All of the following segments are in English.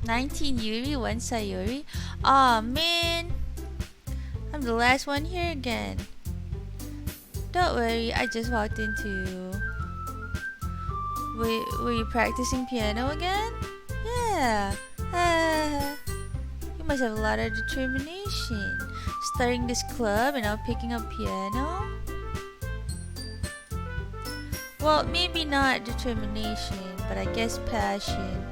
19 Yuri, 1 Sayori. Aw, man. I'm the last one here again. Don't worry, I just walked into... Were you practicing piano again? Yeah. You must have a lot of determination. Starting this club and now picking up piano? Well, maybe not determination, but I guess passion.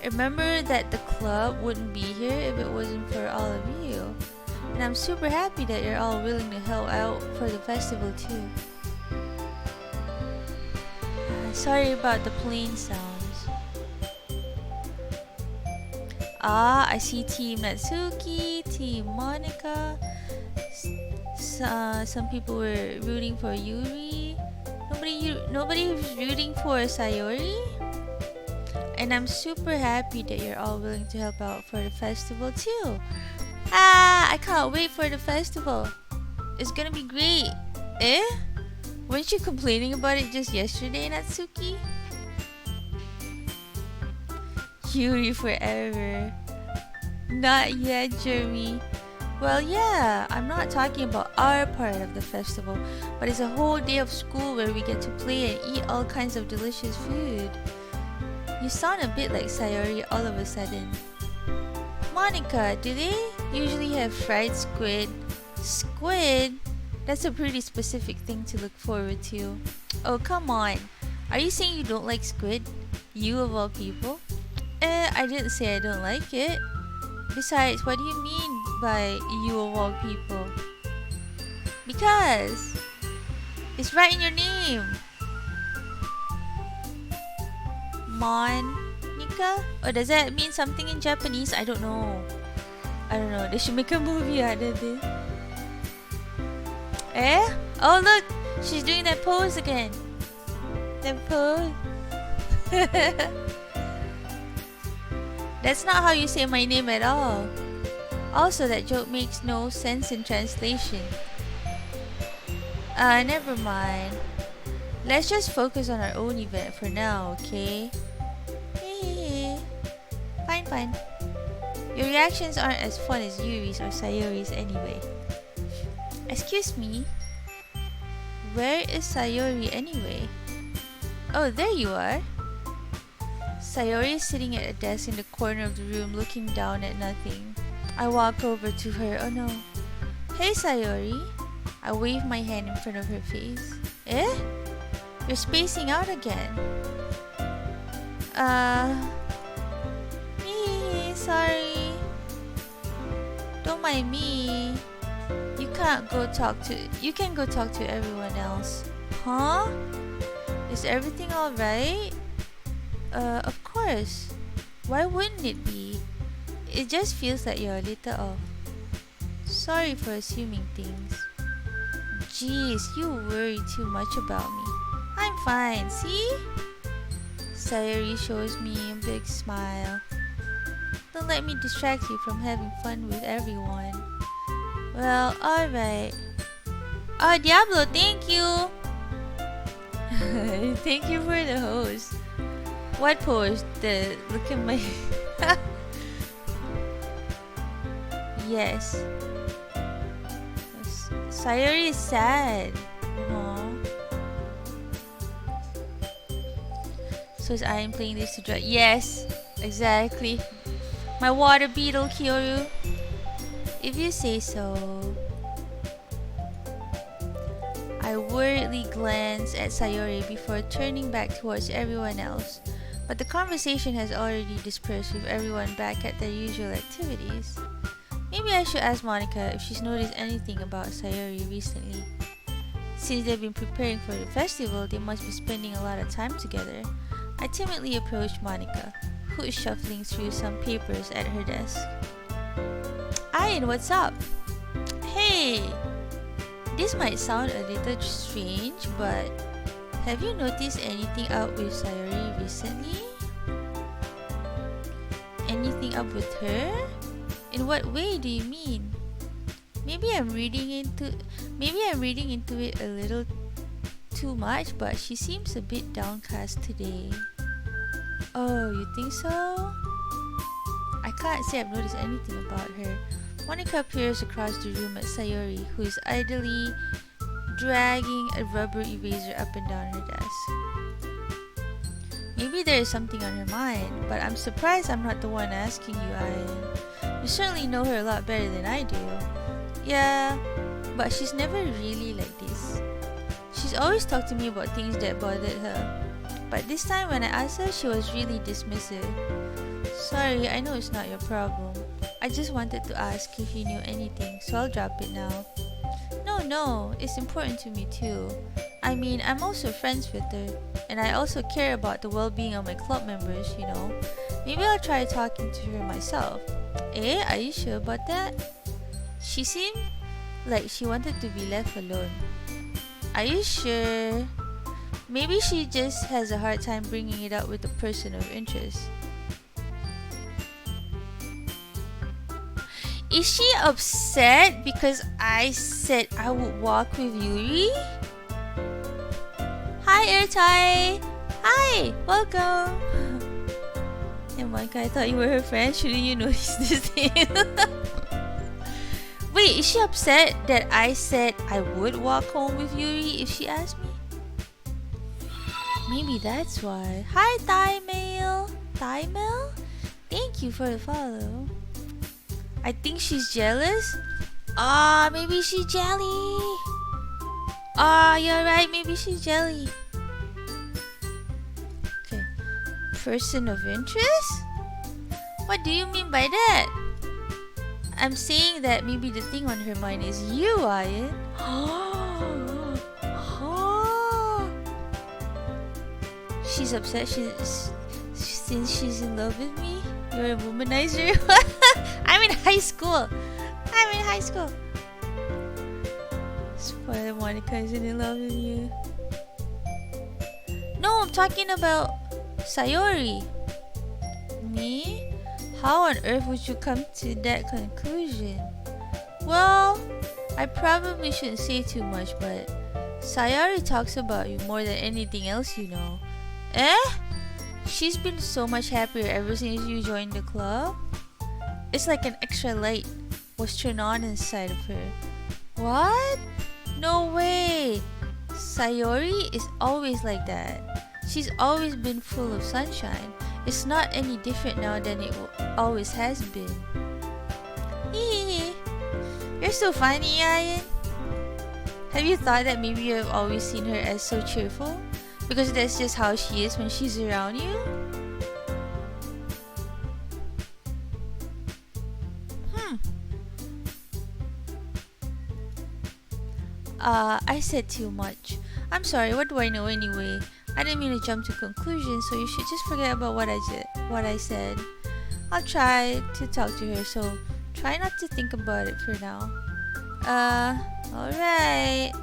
Remember that the club wouldn't be here if it wasn't for all of you. And I'm super happy that you're all willing to help out for the festival too. Sorry about the plane sounds. I see Team Natsuki, Team Monica. Some people were rooting for Yuri. Nobody was rooting for Sayori. And I'm super happy that you're all willing to help out for the festival too. I can't wait for the festival. It's gonna be great. Eh? Weren't you complaining about it just yesterday, Natsuki? Yuri forever. Not yet, Jeremy. Well, yeah, I'm not talking about our part of the festival, but it's a whole day of school where we get to play and eat all kinds of delicious food. You sound a bit like Sayori all of a sudden. Monica, do they usually have fried squid? Squid? That's a pretty specific thing to look forward to. Oh, come on. Are you saying you don't like squid? You of all people? I didn't say I don't like it. Besides, what do you mean by you of all people? Because it's right in your name. Monica? Or does that mean something in Japanese? I don't know. They should make a movie out of this. Eh? Oh look! She's doing that pose again. That pose. That's not how you say my name at all. Also, that joke makes no sense in translation. Never mind. Let's just focus on our own event for now, okay? Fine. Your reactions aren't as fun as Yuri's or Sayori's anyway. Excuse me? Where is Sayori anyway? Oh, there you are. Sayori is sitting at a desk in the corner of the room looking down at nothing. I walk over to her. Oh no. Hey Sayori. I wave my hand in front of her face. Eh? You're spacing out again. Sorry. Don't mind me. You can go talk to everyone else. Huh? Is everything alright? Of course. Why wouldn't it be? It just feels like you're a little off. Sorry for assuming things. Jeez, you worry too much about me. I'm fine, see? Sayori shows me a big smile. Don't let me distract you from having fun with everyone. Well, alright. Oh, Diablo, thank you! Thank you for the host. What post? Look at my... Yes. Sayori is sad. So is I playing this to draw? Yes, exactly. My water beetle, Kyoru. If you say so. I worriedly glance at Sayori before turning back towards everyone else, but the conversation has already dispersed with everyone back at their usual activities. Maybe I should ask Monica if she's noticed anything about Sayori recently. Since they've been preparing for the festival, they must be spending a lot of time together. I timidly approached Monica, who is shuffling through some papers at her desk. Ayin, what's up? Hey! This might sound a little strange, but have you noticed anything up with Sayori recently? Anything up with her? In what way do you mean? Maybe I'm reading into it a little too much, but she seems a bit downcast today. Oh, you think so? can't say I've noticed anything about her. Monica peers across the room at Sayori, who is idly dragging a rubber eraser up and down her desk. Maybe there is something on her mind, but I'm surprised I'm not the one asking you, Ayan. You certainly know her a lot better than I do. Yeah, but she's never really like this. She's always talked to me about things that bothered her. But this time when I asked her, she was really dismissive. Sorry, I know it's not your problem. I just wanted to ask if you knew anything, so I'll drop it now. No, it's important to me too. I mean, I'm also friends with her, and I also care about the well-being of my club members, you know. Maybe I'll try talking to her myself. Are you sure about that? She seemed like she wanted to be left alone. Are you sure? Maybe she just has a hard time bringing it up with a person of interest. Is she upset because I said I would walk with Yuri? Hi, Airtie! Hi! Welcome! Hey, Monica, I thought you were her friend. Shouldn't you notice this thing? Wait, is she upset that I said I would walk home with Yuri if she asked me? Maybe that's why. Hi, Thai-mail! Thai-mail? Thank you for the follow. I think she's jealous. Maybe she's jelly. You're right. Maybe she's jelly. Okay. Person of interest? What do you mean by that? I'm saying that maybe the thing on her mind is you, Ayan. She's upset since she's in love with me. You're a womanizer. I'm in high school. Spoiler, Monica isn't in love with you. No, I'm talking about Sayori. Me? How on earth would you come to that conclusion? Well, I probably shouldn't say too much, but Sayori talks about you more than anything else you know. She's been so much happier ever since you joined the club. It's like an extra light was turned on inside of her. What? No way! Sayori is always like that. She's always been full of sunshine. It's not any different now than it always has been. Hehehe. You're so funny, Ayan. Have you thought that maybe you have always seen her as so cheerful? Because that's just how she is when she's around you? I said too much. I'm sorry, what do I know anyway? I didn't mean to jump to conclusions, so you should just forget about what I said. I'll try to talk to her, so try not to think about it for now. Alright.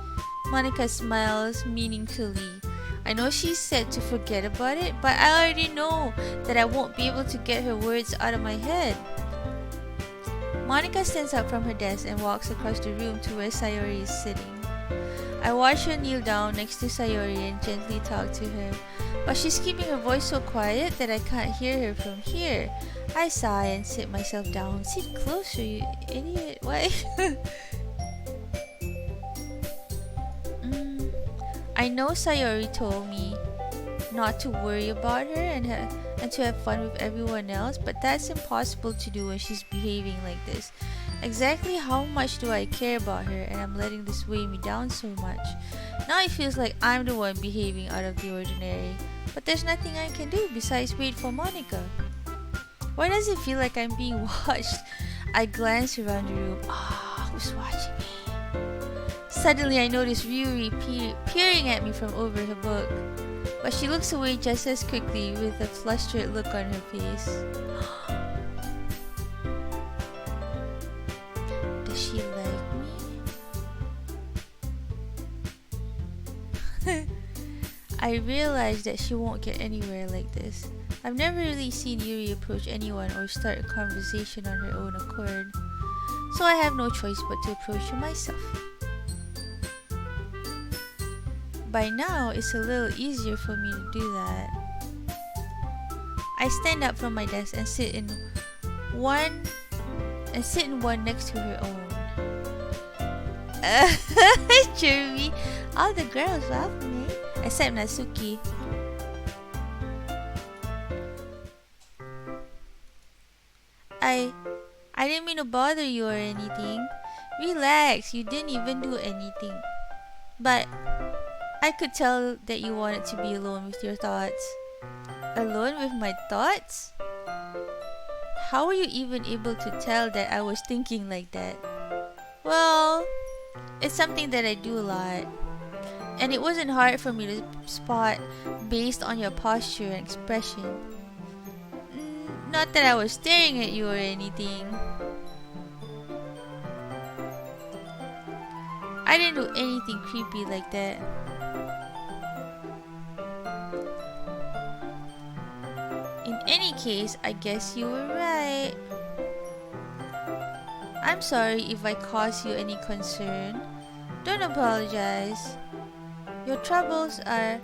Monica smiles meaningfully. I know she said to forget about it, but I already know that I won't be able to get her words out of my head. Monica stands up from her desk and walks across the room to where Sayori is sitting. I watch her kneel down next to Sayori and gently talk to her, but she's keeping her voice so quiet that I can't hear her from here. I sigh and sit myself down. Sit closer, you idiot. What? I know Sayori told me not to worry about her and to have fun with everyone else, but that's impossible to do when she's behaving like this. Exactly how much do I care about her, and I'm letting this weigh me down so much? Now it feels like I'm the one behaving out of the ordinary, but there's nothing I can do besides wait for Monica. Why does it feel like I'm being watched? I glance around the room. Who's watching me? Suddenly I notice Yuri peering at me from over her book, but she looks away just as quickly with a flustered look on her face. Does she like me? I realize that she won't get anywhere like this. I've never really seen Yuri approach anyone or start a conversation on her own accord, so I have no choice but to approach her myself. By now, it's a little easier for me to do that. I stand up from my desk and sit in one and sit in one next to her own. Jeremy, all the girls love me except Natsuki. I didn't mean to bother you or anything. Relax, you didn't even do anything. But I could tell that you wanted to be alone with your thoughts. Alone with my thoughts? How were you even able to tell that I was thinking like that? Well, it's something that I do a lot. And it wasn't hard for me to spot based on your posture and expression. Not that I was staring at you or anything. I didn't do anything creepy like that. In any case, I guess you were right. I'm sorry if I caused you any concern. Don't apologize. Your troubles are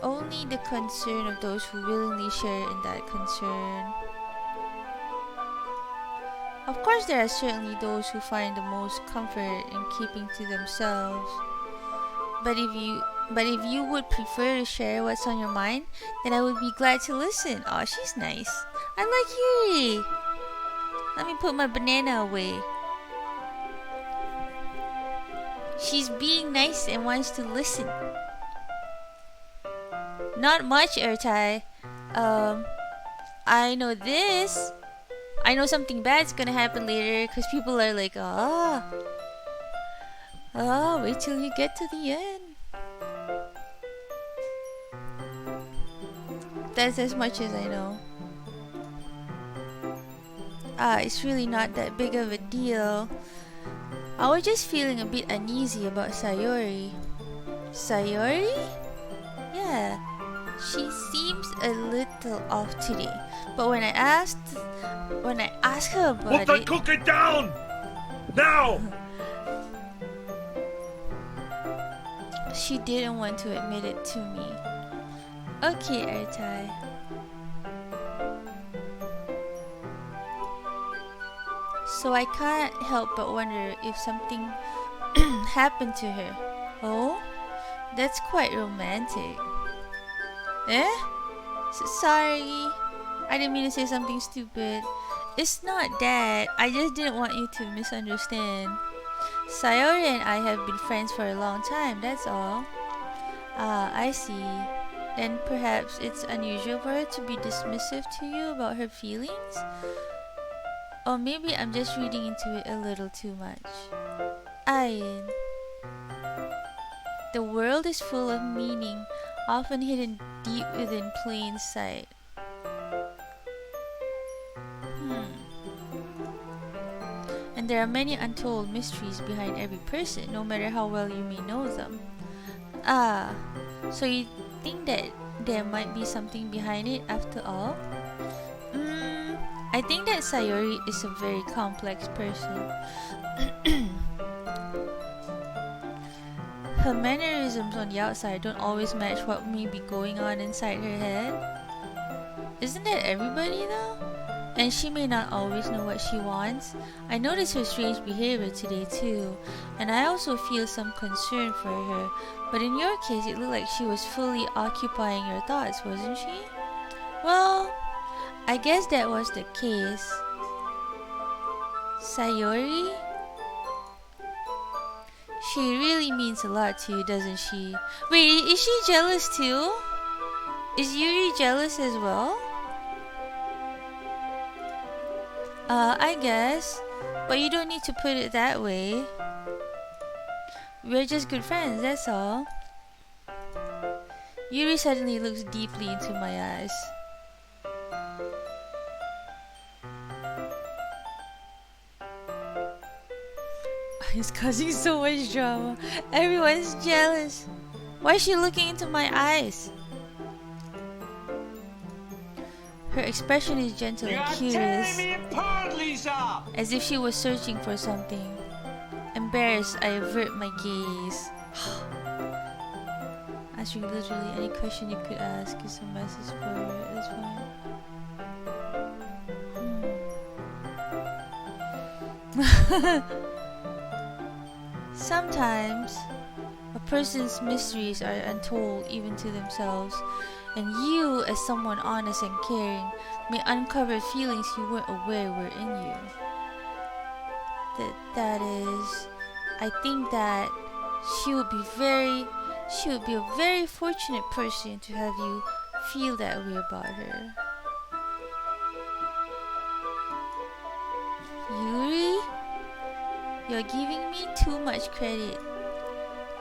only the concern of those who willingly share in that concern. Of course, there are certainly those who find the most comfort in keeping to themselves. But if you would prefer to share what's on your mind, then I would be glad to listen. Oh, she's nice. I like Yuri. Let me put my banana away. She's being nice and wants to listen. Not much, Ertai. I know this. I know something bad's gonna happen later because people are like, wait till you get to the end. That's as much as I know. It's really not that big of a deal. I was just feeling a bit uneasy about Sayori. Sayori? Yeah, she seems a little off today. But when I asked her about Put the cookie down! Now! She didn't want to admit it to me. Okay, Ertai. So I can't help but wonder if something happened to her. Oh? That's quite romantic. Eh? Sorry. I didn't mean to say something stupid. It's not that. I just didn't want you to misunderstand. Sayori and I have been friends for a long time, that's all. I see. Then perhaps it's unusual for her to be dismissive to you about her feelings? Or maybe I'm just reading into it a little too much. Ayin. The world is full of meaning, often hidden deep within plain sight. And there are many untold mysteries behind every person, no matter how well you may know them. So you think that there might be something behind it after all? I think that Sayori is a very complex person. Her mannerisms on the outside don't always match what may be going on inside her head. Isn't that everybody though? And she may not always know what she wants. I noticed her strange behavior today too, and I also feel some concern for her. But in your case, it looked like she was fully occupying your thoughts, wasn't she? Well, I guess that was the case. Sayori? She really means a lot to you, doesn't she? Wait, is she jealous too? Is Yuri jealous as well? I guess. But you don't need to put it that way. We're just good friends, that's all. Yuri suddenly looks deeply into my eyes. It's causing so much drama. Everyone's jealous. Why is she looking into my eyes? Her expression is gentle and curious, as if she was searching for something. Embarrassed, I avert my gaze. Ask you literally any question you could ask is a message for her at this point. Sometimes a person's mysteries are untold even to themselves, and you, as someone honest and caring, may uncover feelings you weren't aware were in you. That is, I think that she would be a very fortunate person to have you feel that way about her. Yuri, you're giving me too much credit.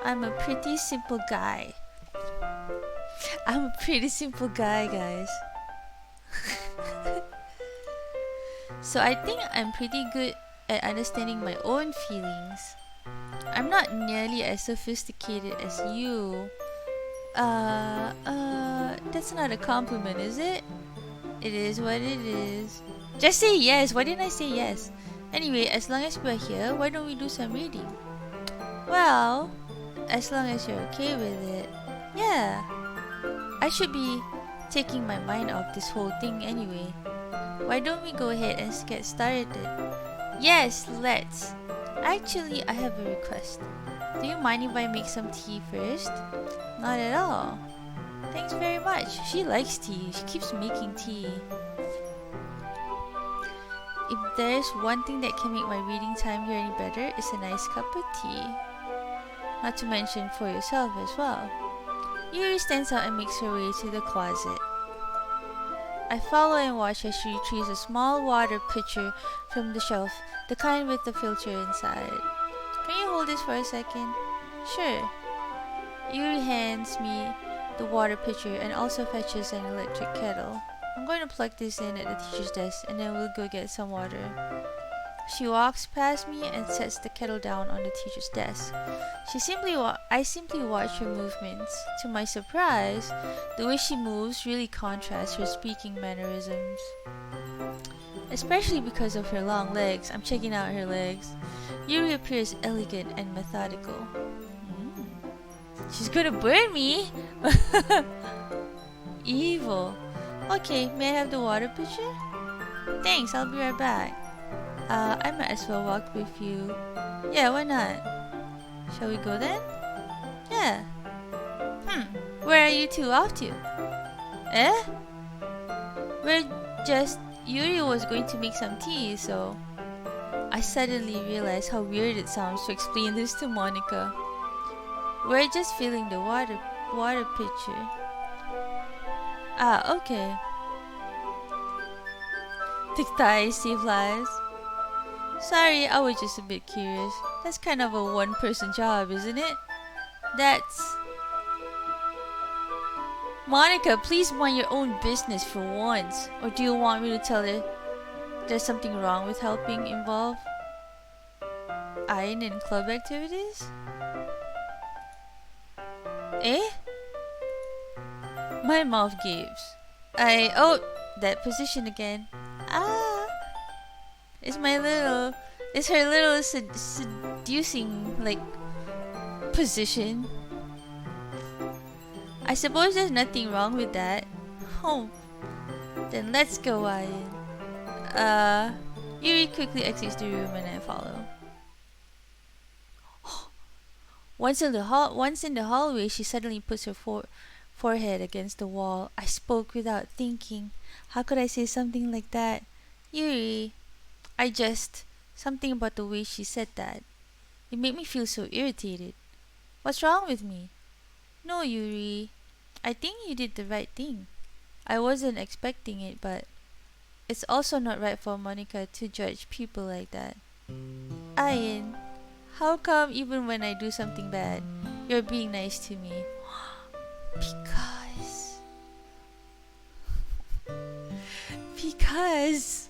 I'm a pretty simple guy. Guys. So I think I'm pretty good at understanding my own feelings. I'm not nearly as sophisticated as you. That's not a compliment, is it? It is what it is. Just say yes. Why didn't I say yes? Anyway, as long as we're here, why don't we do some reading? Well, as long as you're okay with it. Yeah. I should be taking my mind off this whole thing anyway. Why don't we go ahead and get started? Yes, let's. Actually, I have a request. Do you mind if I make some tea first? Not at all. Thanks very much. She likes tea. She keeps making tea. If there's one thing that can make my reading time here any better, it's a nice cup of tea. Not to mention for yourself as well. Yuri stands out and makes her way to the closet. I follow and watch as she retrieves a small water pitcher from the shelf, the kind with the filter inside. Can you hold this for a second? Sure. Yuri hands me the water pitcher and also fetches an electric kettle. I'm going to plug this in at the teacher's desk and then we'll go get some water. She walks past me and sets the kettle down on the teacher's desk. I simply watch her movements. To my surprise, the way she moves really contrasts her speaking mannerisms. Especially because of her long legs. I'm checking out her legs. Yuri appears elegant and methodical. She's gonna burn me! Evil. Okay, may I have the water pitcher? Thanks, I'll be right back. I might as well walk with you. Yeah, why not? Shall we go then? Yeah. Where are you two off to? Eh? Yuri was going to make some tea, so... I suddenly realized how weird it sounds to explain this to Monica. We're just filling the water pitcher. Ah, okay. Tic-tac, save lives. Sorry, I was just a bit curious. That's kind of a one-person job, isn't it? That's... Monica, please mind your own business for once. Or do you want me to tell her there's something wrong with helping involve iron in club activities? Eh? My mouth gaps. Oh, that position again. Ah! It's her little seducing, position. I suppose there's nothing wrong with that. Oh, then let's go, Ian. Yuri quickly exits the room and I follow. Once in the hallway, she suddenly puts her forehead against the wall. I spoke without thinking. How could I say something like that? Yuri, something about the way she said that. It made me feel so irritated. What's wrong with me? No, Yuri. I think you did the right thing. I wasn't expecting it, but it's also not right for Monica to judge people like that. Ian, how come even when I do something bad, you're being nice to me? Because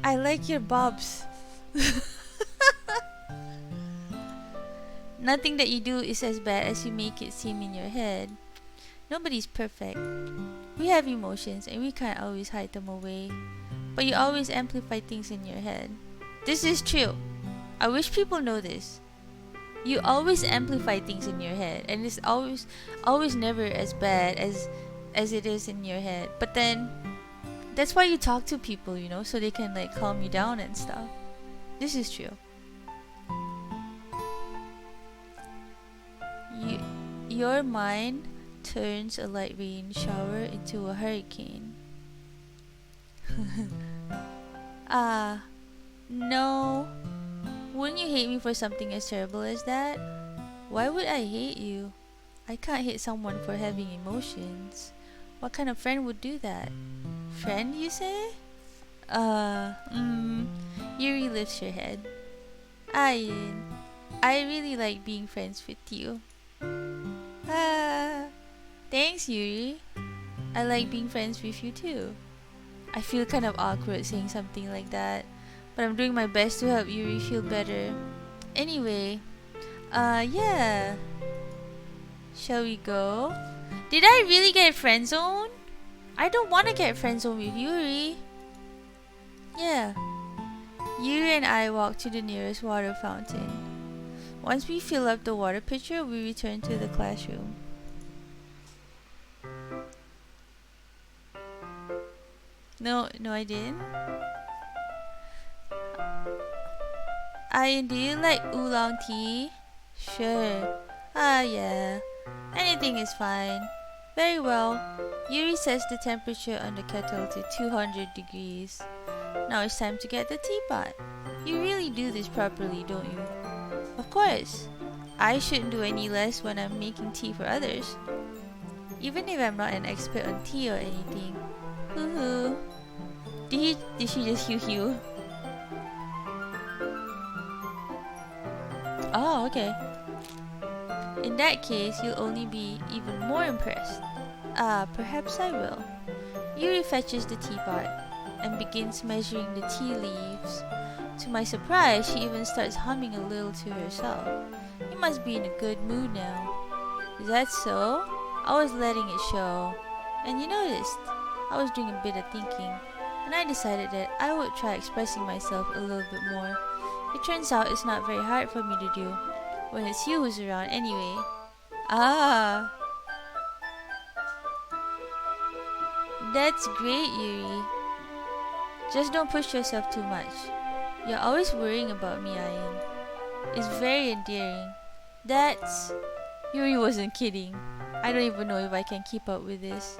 I like your bobs. Nothing that you do is as bad as you make it seem in your head. Nobody's perfect. We have emotions and we can't always hide them away. But you always amplify things in your head. This is true. I wish people know this. You always amplify things in your head, and it's always never as bad as it is in your head. But then that's why you talk to people, so they can calm you down and stuff. This is true. Your mind turns a light rain shower into a hurricane. No. Wouldn't you hate me for something as terrible as that? Why would I hate you? I can't hate someone for having emotions. What kind of friend would do that? Friend, you say? Yuri lifts her head. I really like being friends with you. Thanks, Yuri. I like being friends with you too. I feel kind of awkward saying something like that, but I'm doing my best to help Yuri feel better. Anyway, yeah. Shall we go? Did I really get friend zoned? I don't want to get friend zoned with Yuri. Yeah. Yuri and I walk to the nearest water fountain. Once we fill up the water pitcher, we return to the classroom. No, I didn't. Do you like oolong tea? Sure. Yeah. Anything is fine. Very well. Yuri sets the temperature on the kettle to 200 degrees. Now it's time to get the teapot. You really do this properly, don't you? Of course. I shouldn't do any less when I'm making tea for others. Even if I'm not an expert on tea or anything. Hoo-hoo. Did she just hoo-hoo? Oh, okay. In that case, you'll only be even more impressed. Perhaps I will. Yuri fetches the teapot and begins measuring the tea leaves. To my surprise, she even starts humming a little to herself. You must be in a good mood now. Is that so? I was letting it show. And you noticed, I was doing a bit of thinking, and I decided that I would try expressing myself a little bit more. It turns out it's not very hard for me to do, when it's you who's around anyway. That's great, Yuri. Just don't push yourself too much. You're always worrying about me, Ian. It's very endearing. Yuri wasn't kidding. I don't even know if I can keep up with this.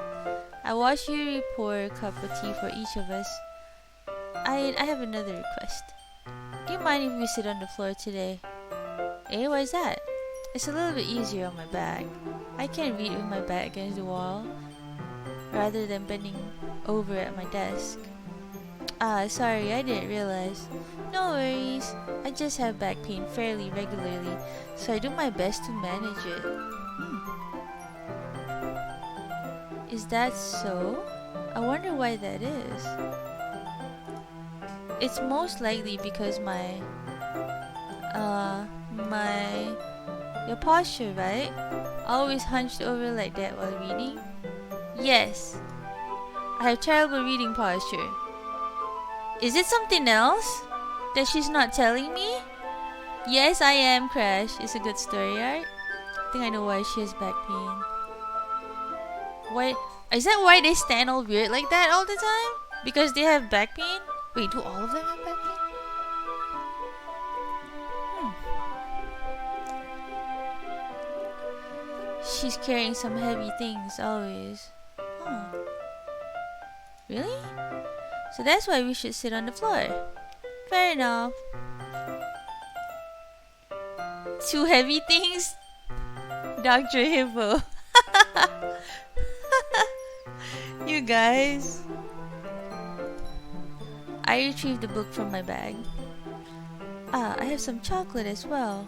I watched Yuri pour a cup of tea for each of us. I have another request. Do you mind if we sit on the floor today? Why is that? It's a little bit easier on my back. I can read with my back against the wall, rather than bending over at my desk. Sorry, I didn't realize. No worries. I just have back pain fairly regularly, so I do my best to manage it. Is that so? I wonder why that is. It's most likely because your posture, right? Always hunched over like that while reading? Yes. I have terrible reading posture. Is it something else that she's not telling me? Yes, I am, Crash. It's a good story, right? I think I know why she has back pain. Why? Is that why they stand all weird like that all the time? Because they have back pain? Wait, do all of them have back pain? She's carrying some heavy things always. Really? So that's why we should sit on the floor. Fair enough. Two heavy things? Dr. Hippo. You guys. I retrieved the book from my bag. I have some chocolate as well.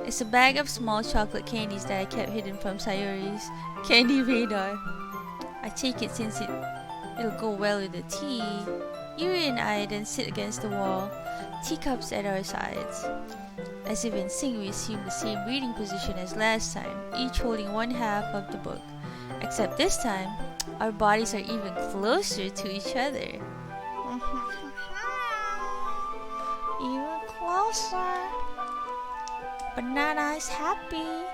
It's a bag of small chocolate candies that I kept hidden from Sayori's candy radar. I take it since it'll go well with the tea. Yuri and I then sit against the wall, teacups at our sides. As if in sync, we assume the same reading position as last time, each holding one half of the book. Except this time, our bodies are even closer to each other. Even closer. Banana is happy.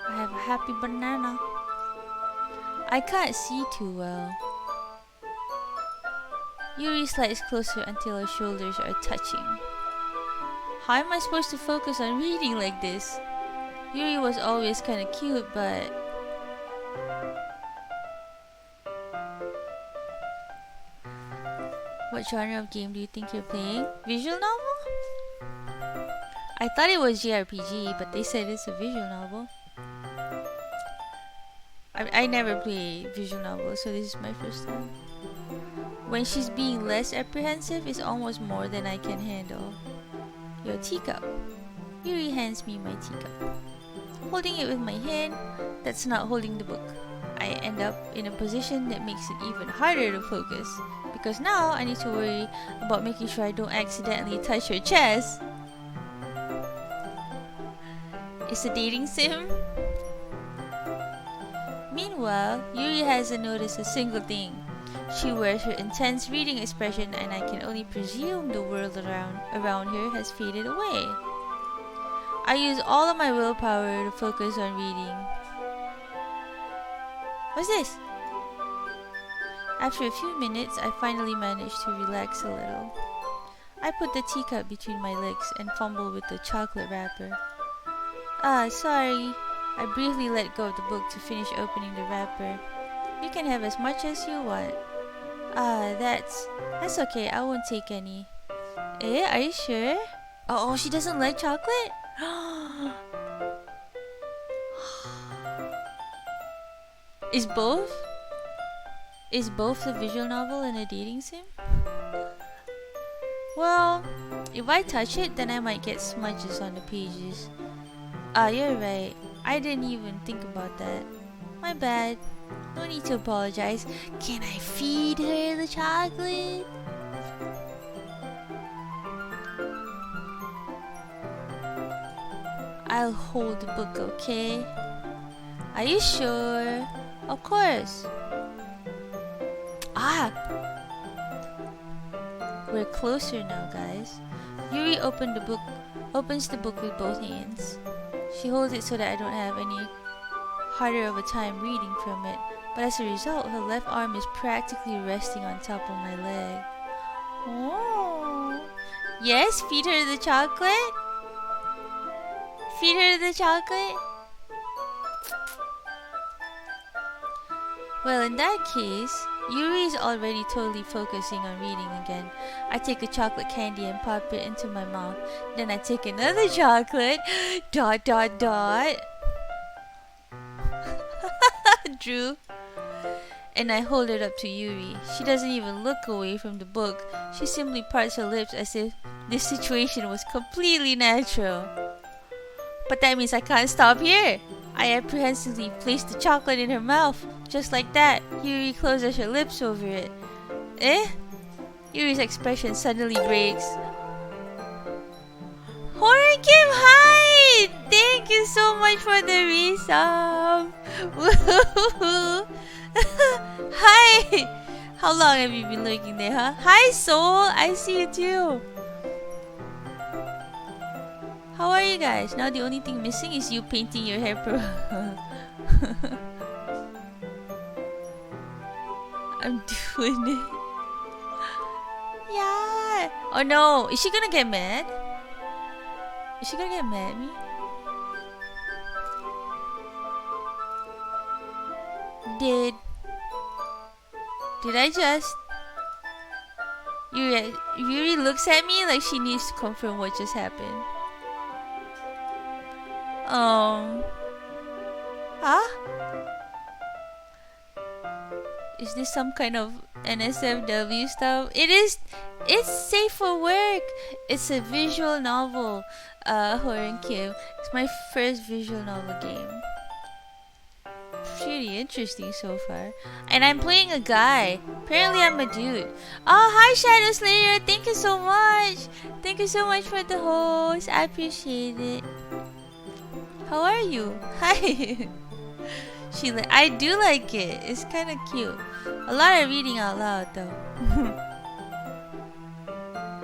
I have a happy banana. I can't see too well. Yuri slides closer until our shoulders are touching. How am I supposed to focus on reading like this? Yuri was always kinda cute, but... What genre of game do you think you're playing? Visual novel? I thought it was JRPG, but they said it's a visual novel. I never play visual novels, so this is my first time. When she's being less apprehensive, it's almost more than I can handle. Your teacup. Yuri hands me my teacup. Holding it with my hand, that's not holding the book. I end up in a position that makes it even harder to focus, because now I need to worry about making sure I don't accidentally touch her chest. It's a dating sim? Meanwhile, Yuri hasn't noticed a single thing. She wears her intense reading expression, and I can only presume the world around her has faded away. I use all of my willpower to focus on reading. What's this? After a few minutes, I finally manage to relax a little. I put the teacup between my legs and fumble with the chocolate wrapper. Sorry. I briefly let go of the book to finish opening the wrapper. You can have as much as you want. That's okay. I won't take any. Are you sure? Oh, she doesn't like chocolate? Is both a visual novel and a dating sim? Well, if I touch it, then I might get smudges on the pages. You're right. I didn't even think about that. My bad. No need to apologize. Can I feed her the chocolate? I'll hold the book, okay? Are you sure? Of course. We're closer now, guys. Yuri opens the book with both hands. She holds it so that I don't have any harder of a time reading from it, but as a result, her left arm is practically resting on top of my leg. Oh. Yes, feed her the chocolate? Feed her the chocolate? Well, in that case, Yuri is already totally focusing on reading again. I take a chocolate candy and pop it into my mouth. Then I take another chocolate. ... Drew. And I hold it up to Yuri. She doesn't even look away from the book. She simply parts her lips as if this situation was completely natural. But that means I can't stop here. I apprehensively place the chocolate in her mouth. Just like that, Yuri closes her lips over it. Yuri's expression suddenly breaks. Horan Kim, hi! Thank you so much for the resub. Hi! How long have you been lurking there, huh? Hi, Soul! I see you too. How are you guys? Now the only thing missing is you painting your hair I'm doing it. Yeah. Oh no. Is she gonna get mad? Is she gonna get mad at me? Did I just... Yuri looks at me like she needs to confirm what just happened. Huh? Is this some kind of NSFW stuff? It is. It's safe for work. It's a visual novel. Horan Kim. It's my first visual novel game. Pretty interesting so far. And I'm playing a guy. Apparently I'm a dude. Oh, hi Shadow Slayer. Thank you so much. Thank you so much for the host. I appreciate it. How are you? Hi. I do like it. It's kind of cute. A lot of reading out loud though.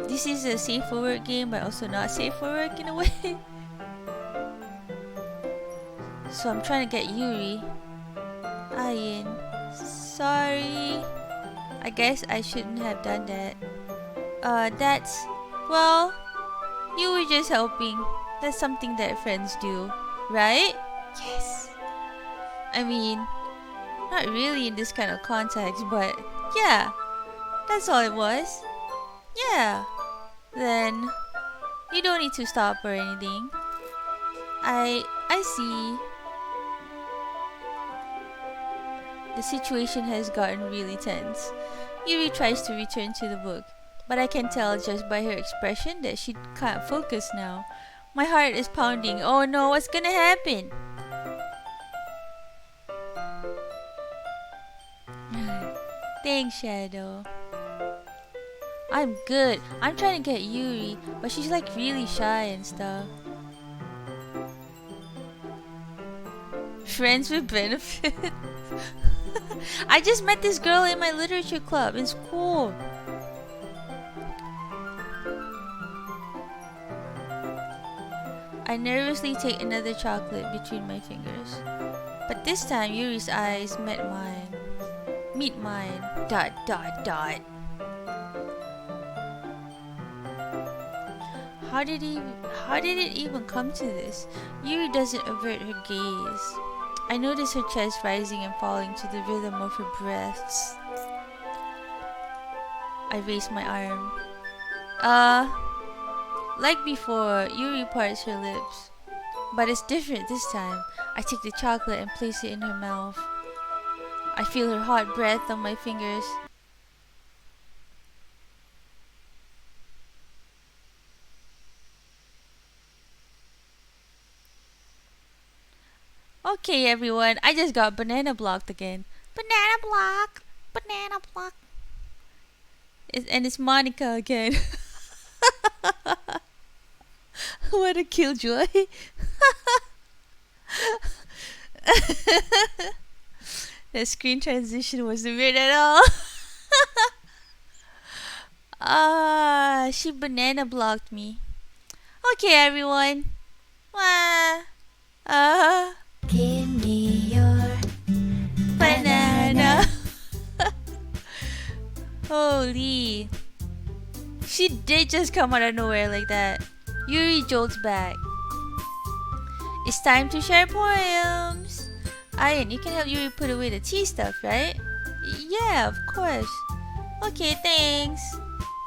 This is a safe for work game, but also not safe for work in a way. So I'm trying to get Yuri. Ayin. Sorry. I guess I shouldn't have done that. Well, you were just helping. That's something that friends do, right? Yes. I mean, not really in this kind of context, but yeah, that's all it was. Yeah. Then, you don't need to stop or anything. I see. The situation has gotten really tense. Yuri tries to return to the book, but I can tell just by her expression that she can't focus now. My heart is pounding. Oh no, what's gonna happen? Thanks, Shadow. I'm good. I'm trying to get Yuri, but she's like really shy and stuff. Friends with benefits. I just met this girl in my literature club in school. I nervously take another chocolate between my fingers. But this time Yuri's eyes meet mine. Dot dot dot. How did it even come to this? Yuri doesn't avert her gaze. I notice her chest rising and falling to the rhythm of her breaths. I raise my arm. Like before, Yuri parts her lips. But it's different this time. I take the chocolate and place it in her mouth. I feel her hot breath on my fingers. Okay, everyone, I just got banana blocked again. Banana block! Banana block! And it's Monica again. What a killjoy. The screen transition wasn't weird at all. She banana blocked me. Okay, everyone. Give me your banana. Holy. She did just come out of nowhere like that. Yuri jolts back. It's time to share poems. Ian, you can help Yuri put away the tea stuff, right? Yeah, of course. Okay, thanks.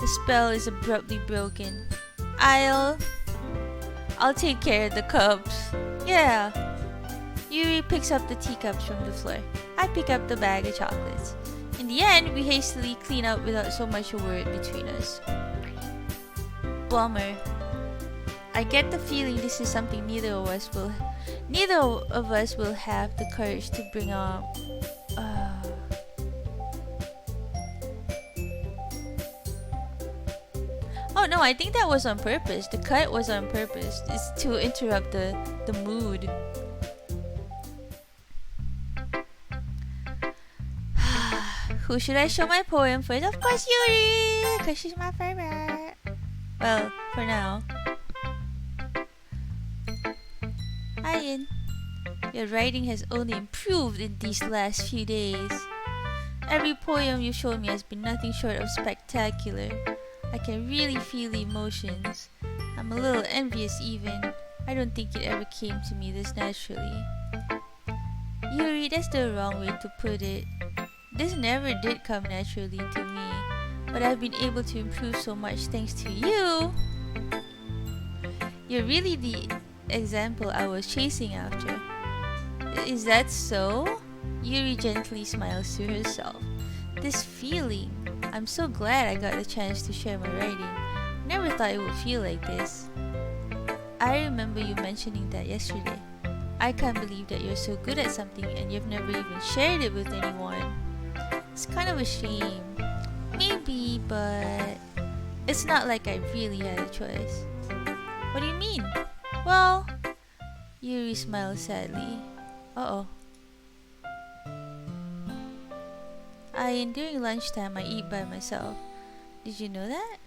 The spell is abruptly broken. I'll take care of the cups. Yeah. Yuri picks up the teacups from the floor. I pick up the bag of chocolates. In the end, we hastily clean up without so much a word between us. Bummer. I get the feeling this is something neither of us will have the courage to bring up. Oh no, I think that was on purpose. The cut was on purpose. It's to interrupt the mood. Who should I show my poem first? Of course, Yuri! Because she's my favorite. Well, for now. Ian, your writing has only improved in these last few days. Every poem you showed me has been nothing short of spectacular. I can really feel the emotions. I'm a little envious even. I don't think it ever came to me this naturally. Yuri, that's the wrong way to put it. This never did come naturally to me, but I've been able to improve so much thanks to you. You're really the example I was chasing after. Is that so? Yuri gently smiles to herself. This feeling. I'm so glad I got the chance to share my writing. Never thought it would feel like this. I remember you mentioning that yesterday. I can't believe that you're so good at something and you've never even shared it with anyone. It's kind of a shame. Maybe, but it's not like I really had a choice. What do you mean? Well, Yuri smiles sadly. Uh-oh. During lunchtime, I eat by myself. Did you know that?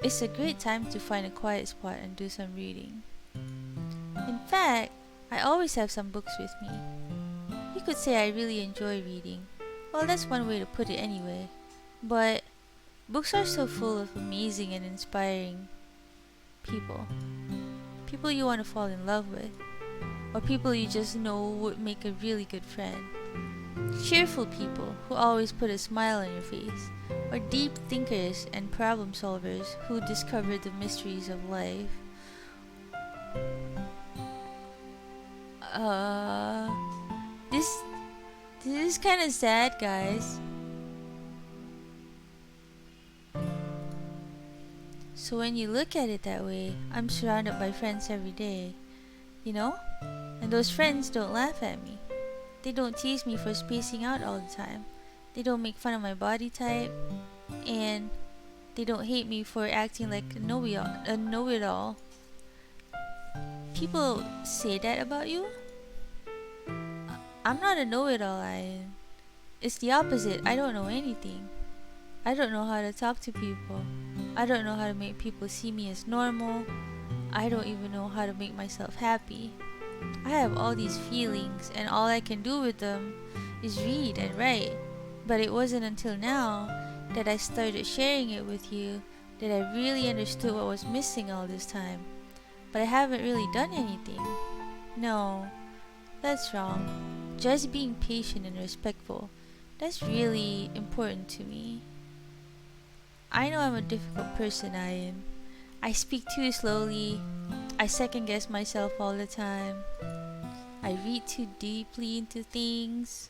It's a great time to find a quiet spot and do some reading. In fact, I always have some books with me. You could say I really enjoy reading. Well, that's one way to put it anyway. But books are so full of amazing and inspiring people. People you want to fall in love with, or people you just know would make a really good friend. Cheerful people who always put a smile on your face, or deep thinkers and problem solvers who discover the mysteries of life. This is kind of sad, guys. So when you look at it that way, I'm surrounded by friends every day, you know? And those friends don't laugh at me. They don't tease me for spacing out all the time. They don't make fun of my body type. And they don't hate me for acting like a know-it-all. People say that about you? I'm not a know-it-all, Ian. It's the opposite. I don't know anything. I don't know how to talk to people. I don't know how to make people see me as normal. I don't even know how to make myself happy. I have all these feelings, and all I can do with them is read and write. But it wasn't until now that I started sharing it with you that I really understood what was missing all this time. But I haven't really done anything. No, that's wrong. Just being patient and respectful. That's really important to me. I know I'm a difficult person, Ian. I speak too slowly. I second guess myself all the time. I read too deeply into things.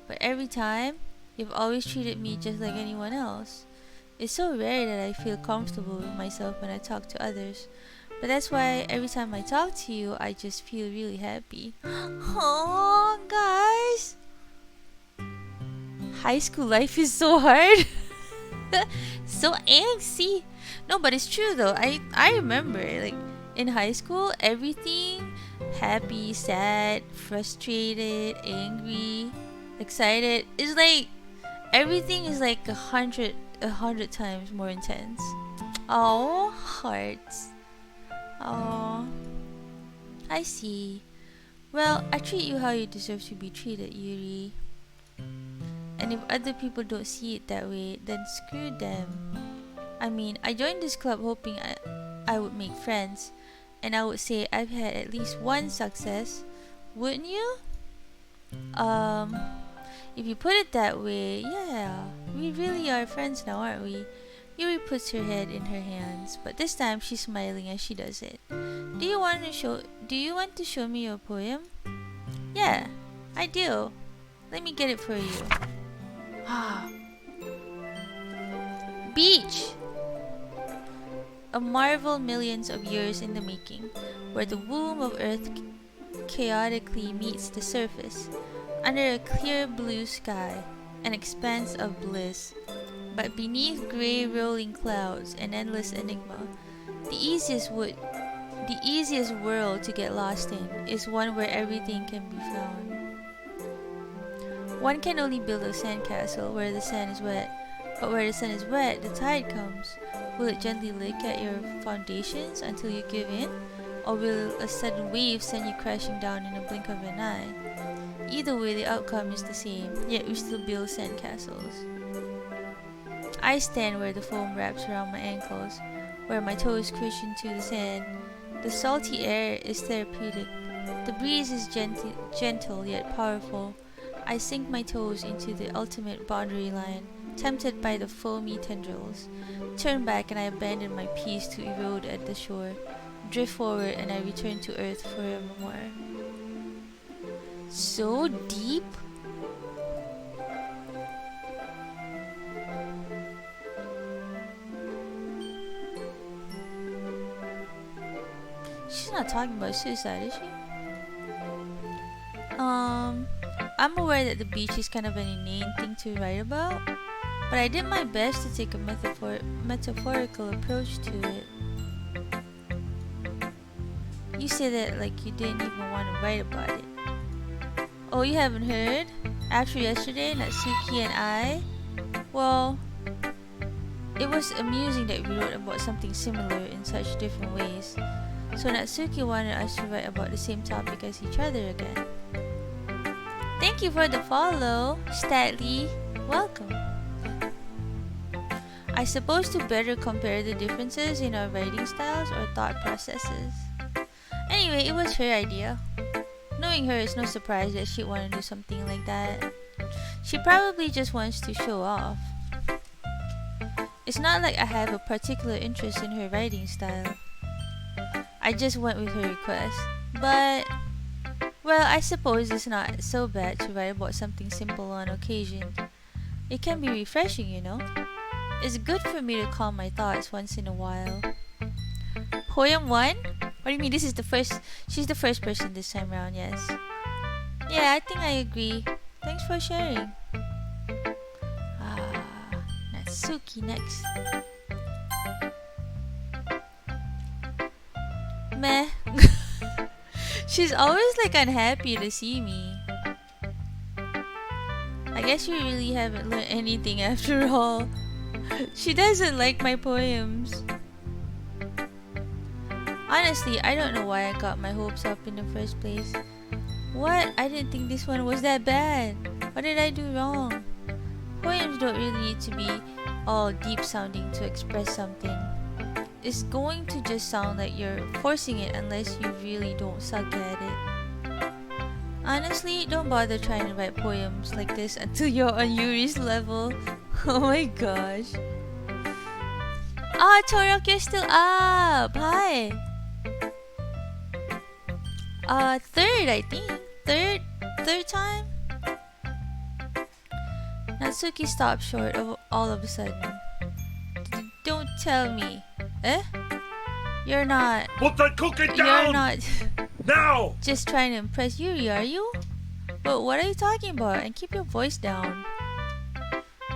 But every time, you've always treated me just like anyone else. It's so rare that I feel comfortable with myself when I talk to others. But that's why every time I talk to you, I just feel really happy. Oh, guys! High school life is so hard. So angsty. No, but it's true though. I remember, like, in high school, everything, happy, sad, frustrated, angry, excited, is like, everything is like a hundred times more intense. Oh, hearts. Oh, I see. Well, I treat you how you deserve to be treated, Yuri. And if other people don't see it that way, then screw them. I mean, I joined this club hoping I would make friends, and I would say I've had at least one success. Wouldn't you? If you put it that way, yeah, we really are friends now, aren't we? Yuri puts her head in her hands, but this time she's smiling as she does it. Do you want to show me your poem? Yeah, I do. Let me get it for you. Beach! A marvel millions of years in the making, where the womb of Earth chaotically meets the surface, under a clear blue sky, an expanse of bliss. But beneath grey rolling clouds, an endless enigma. The easiest world to get lost in is one where everything can be found. One can only build a sandcastle where the sand is wet, but where the sand is wet, the tide comes. Will it gently lick at your foundations until you give in, or will a sudden wave send you crashing down in a blink of an eye? Either way, the outcome is the same, yet we still build sandcastles. I stand where the foam wraps around my ankles, where my toes cushion to the sand. The salty air is therapeutic. The breeze is gentle yet powerful. I sink my toes into the ultimate boundary line, tempted by the foamy tendrils. Turn back and I abandon my peace to erode at the shore. Drift forward and I return to earth forevermore. So deep? She's not talking about suicide, is she? I'm aware that the beach is kind of an inane thing to write about, but I did my best to take a metaphorical approach to it. You say that like you didn't even want to write about it. Oh, you haven't heard? After yesterday, Natsuki and I, well, it was amusing that we wrote about something similar in such different ways. So Natsuki wanted us to write about the same topic as each other again. Thank you for the follow, Statly. Welcome. I suppose to better compare the differences in our writing styles or thought processes. Anyway, it was her idea. Knowing her, it's no surprise that she'd want to do something like that. She probably just wants to show off. It's not like I have a particular interest in her writing style. I just went with her request. But, well, I suppose it's not so bad to write about something simple on occasion. It can be refreshing, you know. It's good for me to calm my thoughts once in a while. Poem 1? What do you mean this is the first? She's the first person this time around, yes. Yeah, I think I agree. Thanks for sharing. Natsuki next. Meh. She's always like unhappy to see me. I guess you really haven't learned anything after all. She doesn't like my poems. Honestly, I don't know why I got my hopes up in the first place. What? I didn't think this one was that bad. What did I do wrong? Poems don't really need to be all deep sounding to express something. It's going to just sound like you're forcing it unless you really don't suck at it. Honestly, don't bother trying to write poems like this until you're on Yuri's level. Oh my gosh. Ah, Torok, you're still up! Hi! Third, I think. Third time? Natsuki stopped short of all of a sudden. Don't tell me. Eh? You're not... Put that cookie down! You're not... Now! just trying to impress Yuri, are you? But what are you talking about? And keep your voice down.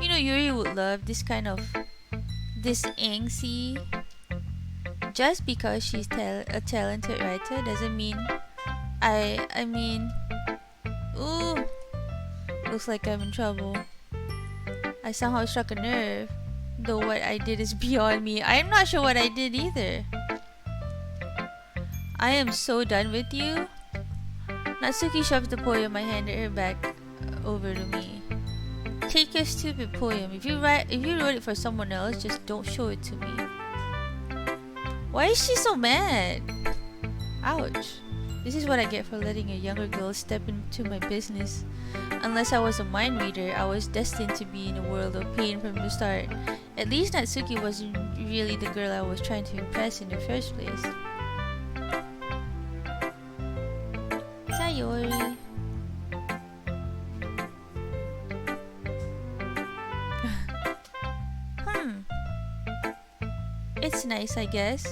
You know, Yuri would love this kind of... this angsty. Just because she's a talented writer doesn't mean... I mean... Ooh. Looks like I'm in trouble. I somehow struck a nerve. Though what I did is beyond me. I'm not sure what I did either. I am so done with you. Natsuki shoved the poem I handed her back over to me. Take your stupid poem. If you wrote it for someone else, just don't show it to me. Why is she so mad? Ouch. This is what I get for letting a younger girl step into my business. Unless I was a mind reader, I was destined to be in a world of pain from the start. At least Natsuki wasn't really the girl I was trying to impress in the first place. Sayori. It's nice, I guess.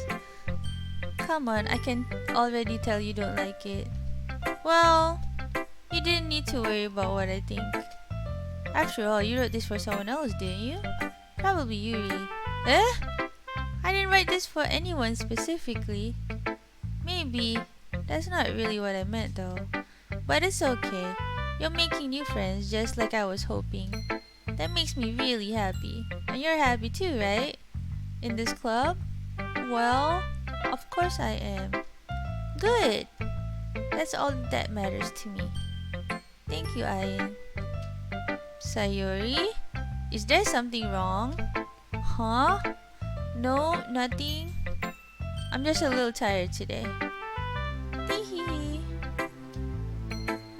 Come on, I can already tell you don't like it. Well, you didn't need to worry about what I think. After all, you wrote this for someone else, didn't you? Probably Yuri. Eh? I didn't write this for anyone specifically. Maybe. That's not really what I meant though. But it's okay. You're making new friends just like I was hoping. That makes me really happy. And you're happy too, right? In this club? Well, of course I am. Good. That's all that matters to me. Thank you, Ayan. Sayori? Is there something wrong? Huh? No, nothing. I'm just a little tired today. Teehee.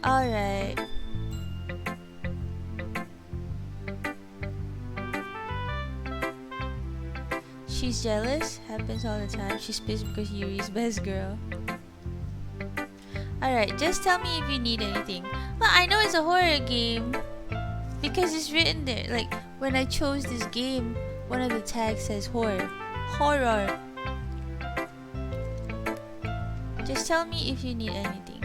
Alright. She's jealous. Happens all the time. She's pissed because Yuri's best girl. Alright, just tell me if you need anything. Well, I know it's a horror game. Because it's written there. Like, when I chose this game, one of the tags says horror. Horror. Just tell me if you need anything.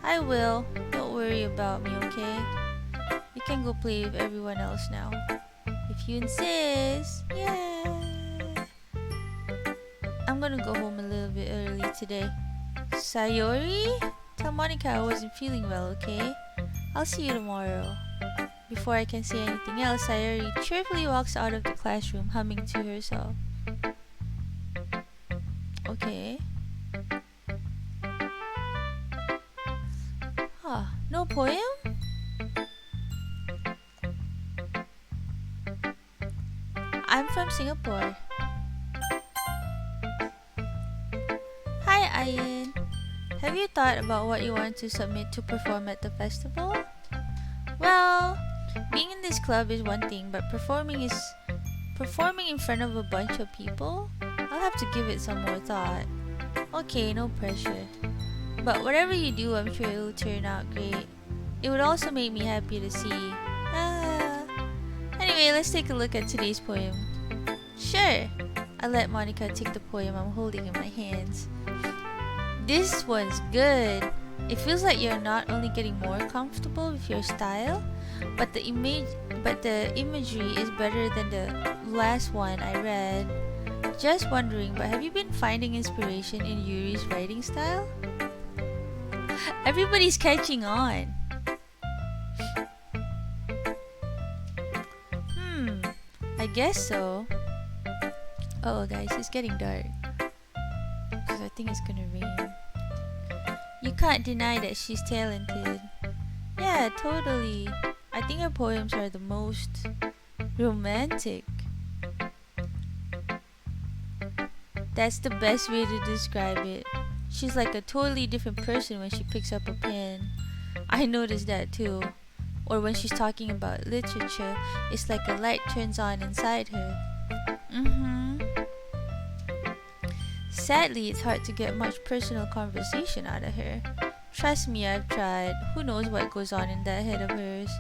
I will. Don't worry about me, okay? You can go play with everyone else now. If you insist. Yeah. I'm gonna go home a little bit early today. Sayori? Tell Monica I wasn't feeling well, okay? I'll see you tomorrow. Before I can say anything else, Sayori cheerfully walks out of the classroom, humming to herself. Okay. Huh, no poem? I'm from Singapore. Hi, Ian. Have you thought about what you want to submit to perform at the festival? Well, being in this club is one thing, but performing in front of a bunch of people? I'll have to give it some more thought. Okay, no pressure. But whatever you do, I'm sure it'll turn out great. It would also make me happy to see. Anyway, let's take a look at today's poem. Sure. I let Monica take the poem I'm holding in my hands. This one's good. It feels like you're not only getting more comfortable with your style, but the imagery is better than the last one I read. Just wondering, but have you been finding inspiration in Yuri's writing style? Everybody's catching on. I guess so. Oh guys, it's getting dark. Because I think it's gonna rain. You can't deny that she's talented. Yeah, totally. I think her poems are the most romantic. That's the best way to describe it. She's like a totally different person when she picks up a pen. I noticed that too. Or when she's talking about literature, it's like a light turns on inside her. Sadly, it's hard to get much personal conversation out of her. Trust me, I've tried. Who knows what goes on in that head of hers?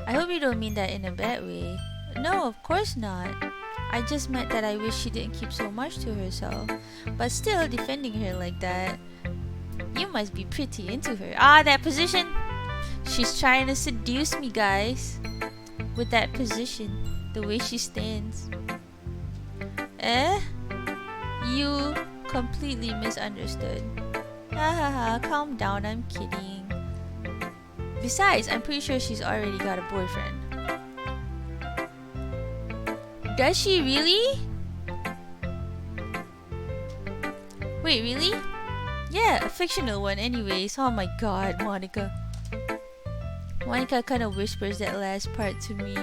I hope you don't mean that in a bad way. No, of course not. I just meant that I wish she didn't keep so much to herself. But still, defending her like that. You must be pretty into her. That position! She's trying to seduce me, guys. With that position. The way she stands. You completely misunderstood. Calm down, I'm kidding. Besides, I'm pretty sure she's already got a boyfriend. Does she really? Wait, really? Yeah, a fictional one anyways. Oh my god, Monica. Monica kind of whispers that last part to me.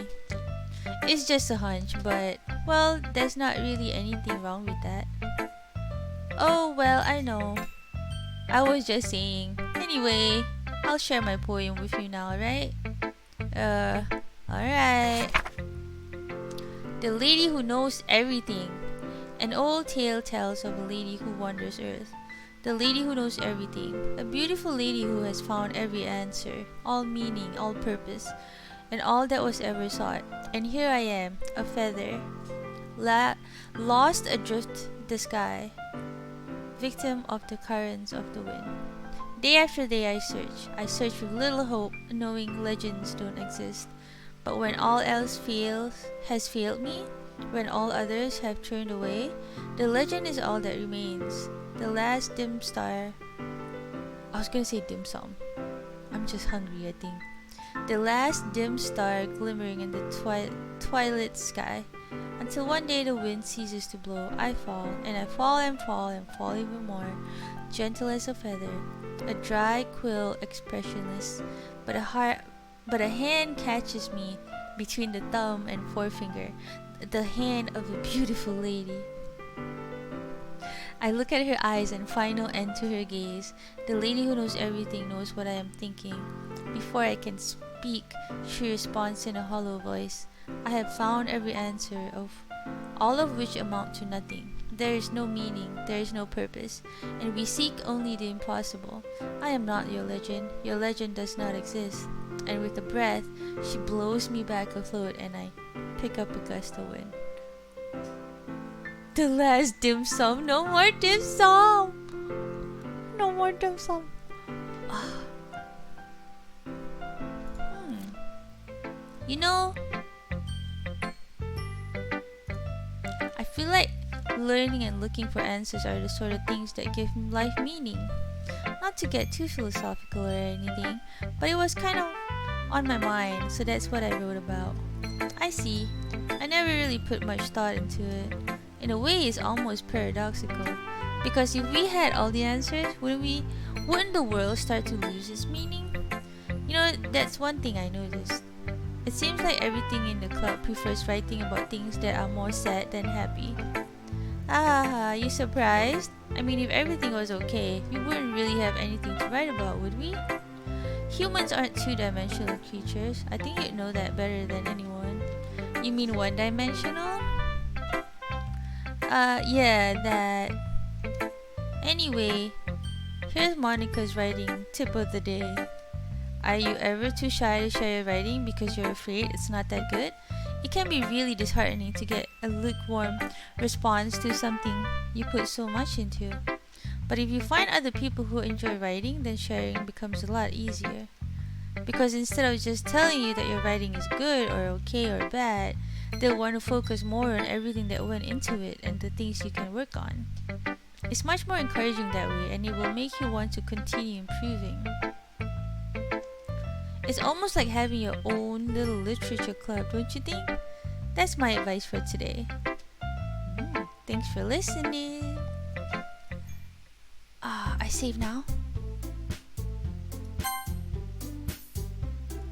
It's just a hunch, but, well, there's not really anything wrong with that. Oh, well, I know. I was just saying. Anyway, I'll share my poem with you now, right? Alright. The Lady Who Knows Everything. An old tale tells of a lady who wanders Earth. The lady who knows everything. A beautiful lady who has found every answer, all meaning, all purpose, and all that was ever sought. And here I am, a feather, lost adrift the sky, victim of the currents of the wind. Day after day I search with little hope, knowing legends don't exist. But when all else has failed me, when all others have turned away, the legend is all that remains. The last dim star. I was gonna say dim sum. I'm just hungry, I think. The last dim star glimmering in the twilight sky. Until one day the wind ceases to blow, I fall, and I fall and fall and fall even more, gentle as a feather, a dry quill expressionless, but a hand catches me between the thumb and forefinger, the hand of a beautiful lady. I look at her eyes and find no end to her gaze. The lady who knows everything knows what I am thinking. Before I can speak, she responds in a hollow voice. I have found every answer, all of which amount to nothing. There is no meaning, there is no purpose, and we seek only the impossible. I am not your legend does not exist. And with a breath, she blows me back afloat and I pick up a gust of wind. The last dim sum, no more dim sum! No more dim sum. You know, I feel like learning and looking for answers are the sort of things that give life meaning. Not to get too philosophical or anything, but it was kind of on my mind, so that's what I wrote about. I see. I never really put much thought into it. In a way, it's almost paradoxical. Because if we had all the answers, wouldn't the world start to lose its meaning? You know, that's one thing I noticed. It seems like everything in the club prefers writing about things that are more sad than happy. Ah, you surprised? I mean, if everything was okay, we wouldn't really have anything to write about, would we? Humans aren't two-dimensional creatures. I think you'd know that better than anyone. You mean one-dimensional? Yeah, that. Anyway, here's Monica's writing tip of the day. Are you ever too shy to share your writing because you're afraid it's not that good? It can be really disheartening to get a lukewarm response to something you put so much into. But if you find other people who enjoy writing, then sharing becomes a lot easier. Because instead of just telling you that your writing is good or okay or bad, they'll want to focus more on everything that went into it and the things you can work on. It's much more encouraging that way, and it will make you want to continue improving. It's almost like having your own little literature club, don't you think? That's my advice for today. Thanks for listening. I save now.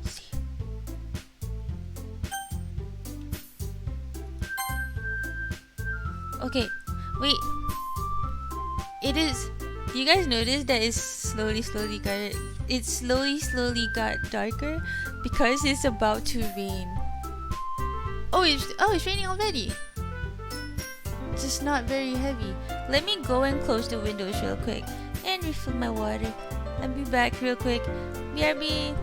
Save. Okay, wait. It is. You guys notice that it's slowly got darker because it's about to rain. Oh, it's raining already. Just not very heavy. Let me go and close the windows real quick and refill my water. I'll be back real quick. BRB.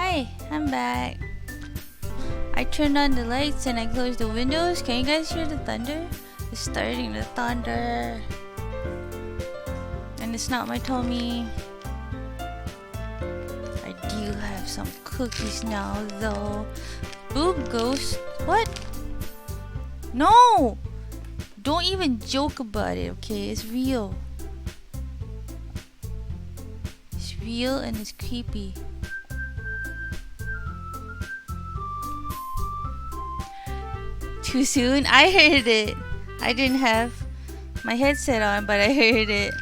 Hi, I'm back. I turned on the lights and I closed the windows. Can you guys hear the thunder? It's starting to thunder. And it's not my tummy. I do have some cookies now though. Boob ghost? What? No! Don't even joke about it, okay? It's real. It's real and it's creepy. Too soon? I heard it. I didn't have my headset on, but I heard it.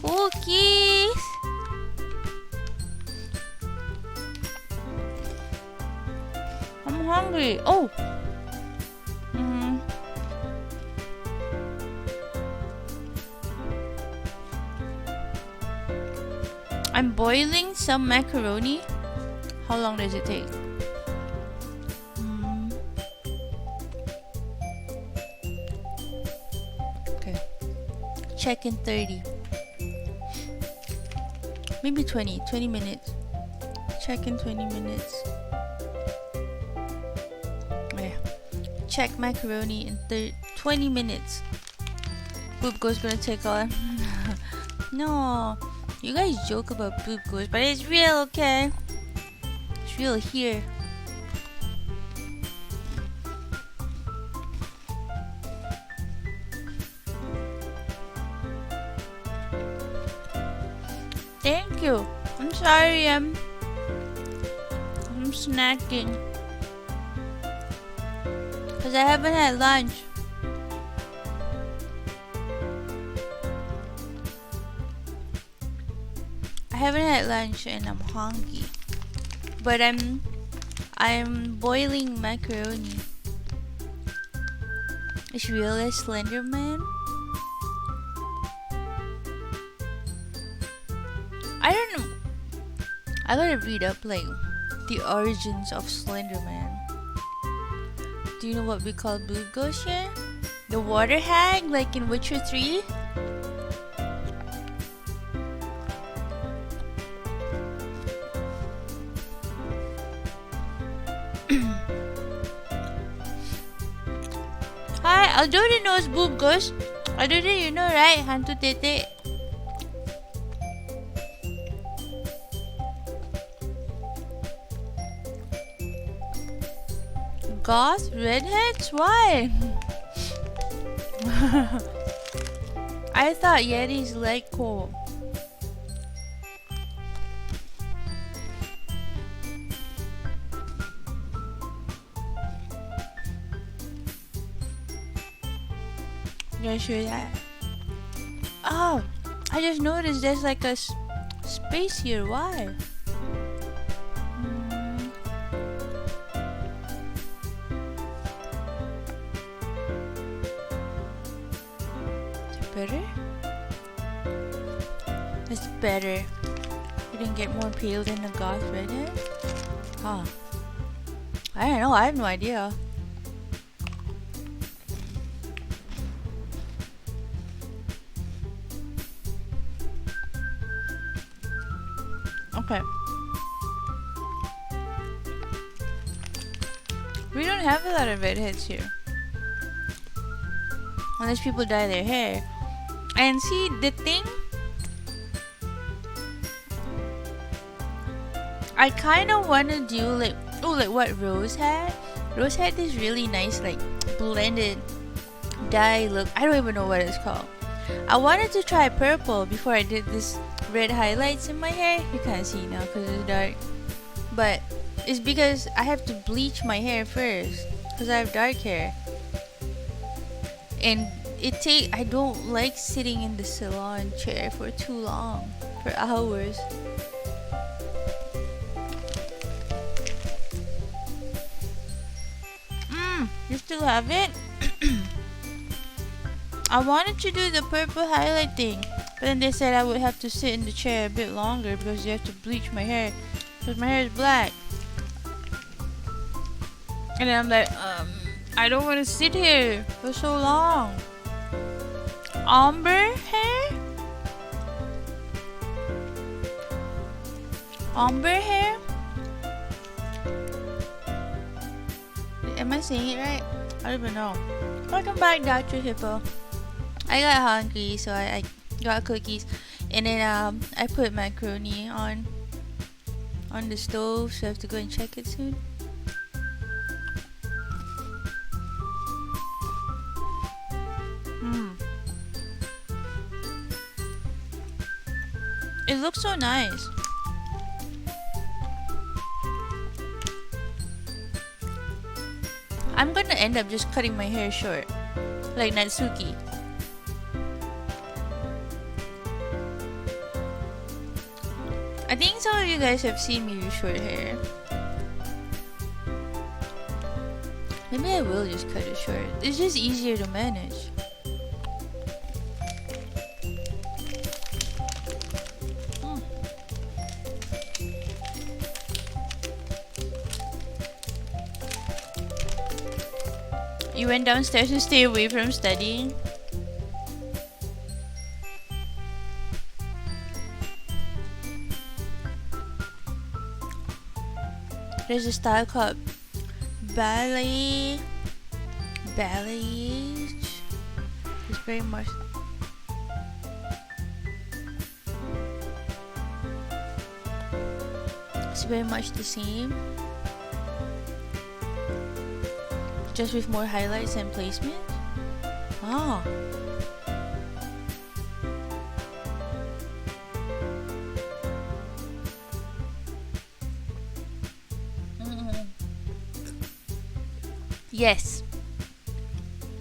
Cookies! I'm hungry. Oh! I'm boiling some macaroni. How long does it take? Okay. Check in 30. Maybe 20 minutes. Check in 20 minutes. Yeah. Check macaroni in 20 minutes. Boob goes gonna take on. No. You guys joke about boob goes, but it's real, okay? It's real here. Thank you. I'm sorry, I'm snacking. Cause I haven't had lunch. I haven't had lunch and I'm hungry. But I'm boiling macaroni. Is real as Slender Man? I don't know. I gotta read up like the origins of Slender Man. Do you know what we call boob ghost here? The water hag, like in Witcher 3? Hi, Aldori knows boob ghost. Aldori, you know, right? Hantu tete. Goth redheads? Why? I thought Yetis like cool. Yeah, sure that. Oh, I just noticed there's like a space here. Why? Is it better? It's better. You didn't get more pale than the goth redhead? Huh. I don't know. I have no idea. Okay. We don't have a lot of redheads here. Unless people dye their hair. And see, the thing... I kind of want to do like... Oh, like what Rose had? Rose had this really nice like blended dye look. I don't even know what it's called. I wanted to try purple before I did this red highlights in my hair. You can't see now because it's dark. But it's because I have to bleach my hair first because I have dark hair. And I don't like sitting in the salon chair for too long. For hours. You still have it? I wanted to do the purple highlight thing, but then they said I would have to sit in the chair a bit longer because you have to bleach my hair because my hair is black. And then I'm like, I don't want to sit here for so long. Ombre hair? Ombre hair? saying it right? I don't even know. Welcome back, Dr. Hippo. I got hungry, so I got cookies, and then I put macaroni on the stove, so I have to go and check it soon. It looks so nice. I'm gonna end up just cutting my hair short, like Natsuki. I think some of you guys have seen me with short hair. Maybe I will just cut it short. It's just easier to manage. You went downstairs to stay away from studying? There's a style called ballet. It's very much. It's very much the same, just with more highlights and placement. Oh. Yes.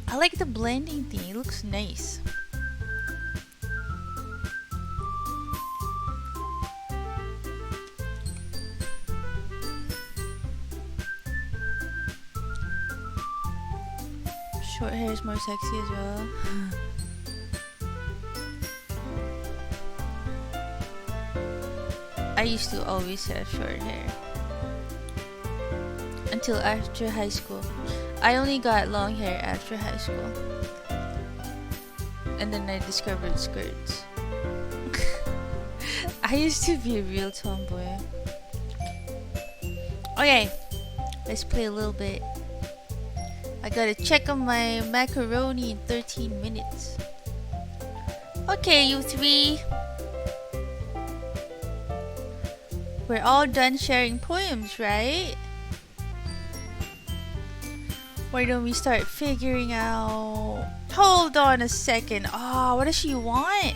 I like the blending thing. It looks nice. Short hair is more sexy as well. I used to always have short hair until after high school. I only got long hair after high school, and then I discovered skirts. I used to be a real tomboy. Okay, let's play a little bit. I gotta check on my macaroni in 13 minutes. Okay, you three. We're all done sharing poems, right? Why don't we start figuring out... Hold on a second. What does she want?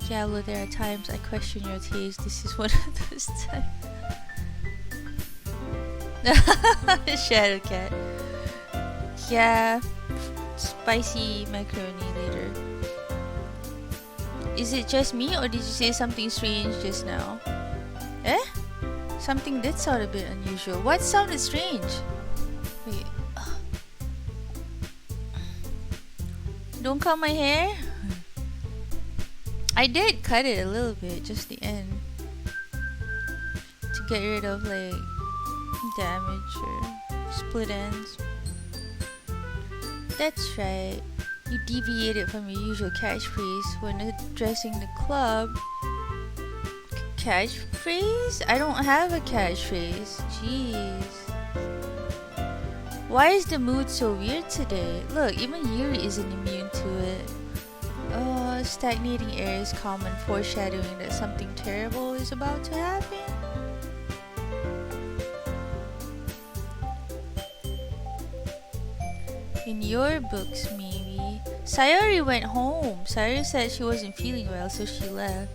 Yeah, well, there are times I question your taste. This is one of those times. Shadow cat. Yeah, spicy macaroni later. Is it just me, or did you say something strange just now? Eh? Something did sound a bit unusual. What sounded strange? Wait. Don't cut my hair? I did cut it a little bit, just the end, to get rid of like damage or split ends. That's right. You deviated from your usual catchphrase when addressing the club. Catchphrase? I don't have a catchphrase. Jeez. Why is the mood so weird today? Look, even Yuri isn't immune to it. Stagnating air is common, foreshadowing that something terrible is about to happen. In your books, maybe. Sayori went home. Sayori said she wasn't feeling well, so she left.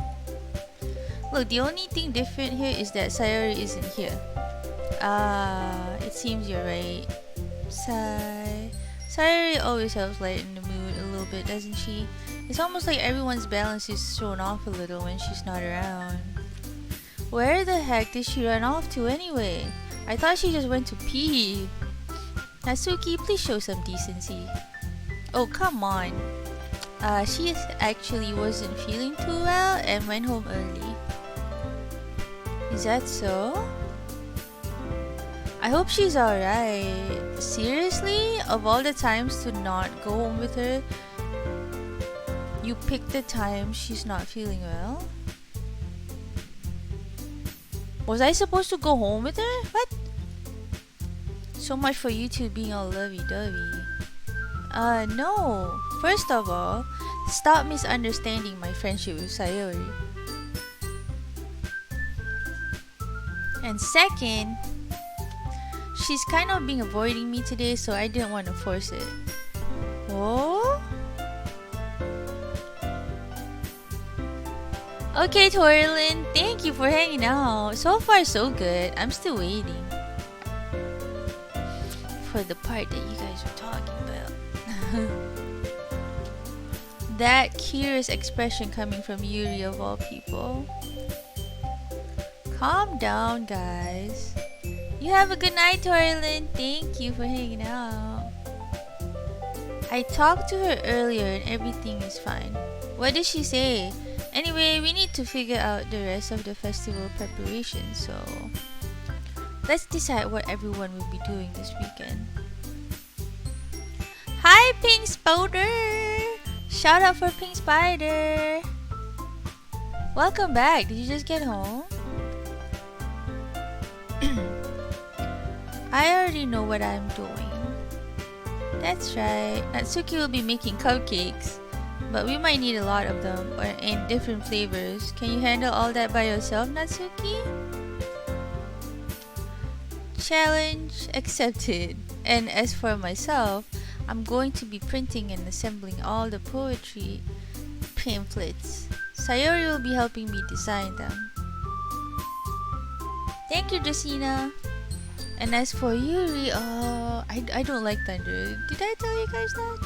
Look, the only thing different here is that Sayori isn't here. It seems you're right. Sayori always helps lighten the mood a little bit, doesn't she? It's almost like everyone's balance is thrown off a little when she's not around. Where the heck did she run off to anyway? I thought she just went to pee. Natsuki, please show some decency. Oh, come on. She actually wasn't feeling too well and went home early. Is that so? I hope she's alright. Seriously? Of all the times to not go home with her, you picked the time she's not feeling well? Was I supposed to go home with her? What? So much for you two being all lovey-dovey. No. First of all, stop misunderstanding my friendship with Sayori. And second, she's kind of been avoiding me today, so I didn't want to force it. Oh? Okay, Torlin, thank you for hanging out. So far, so good. I'm still waiting for the part that you guys were talking about. That curious expression coming from Yuri of all people. Calm down, guys. You have a good night, Torlin. Thank you for hanging out. I talked to her earlier and everything is fine. What did she say? Anyway, we need to figure out the rest of the festival preparation, so let's decide what everyone will be doing this weekend. Hi, Pink Spider! Shout out for Pink Spider! Welcome back. Did you just get home? I already know what I'm doing. That's right. Natsuki will be making cupcakes, but we might need a lot of them or in different flavors. Can you handle all that by yourself, Natsuki? Challenge accepted. And as for myself, I'm going to be printing and assembling all the poetry pamphlets. Sayori will be helping me design them. Thank you, Jacina. And as for Yuri, I don't like thunder. Did I tell you guys that?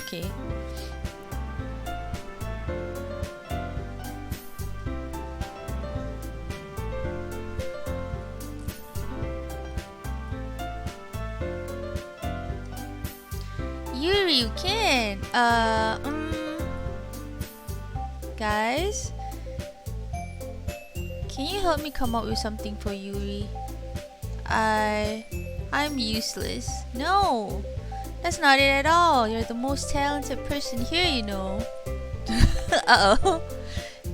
Okay. Yuri, you can. Guys, can you help me come up with something for Yuri? I'm useless. No, that's not it at all. You're the most talented person here, you know. Uh-oh.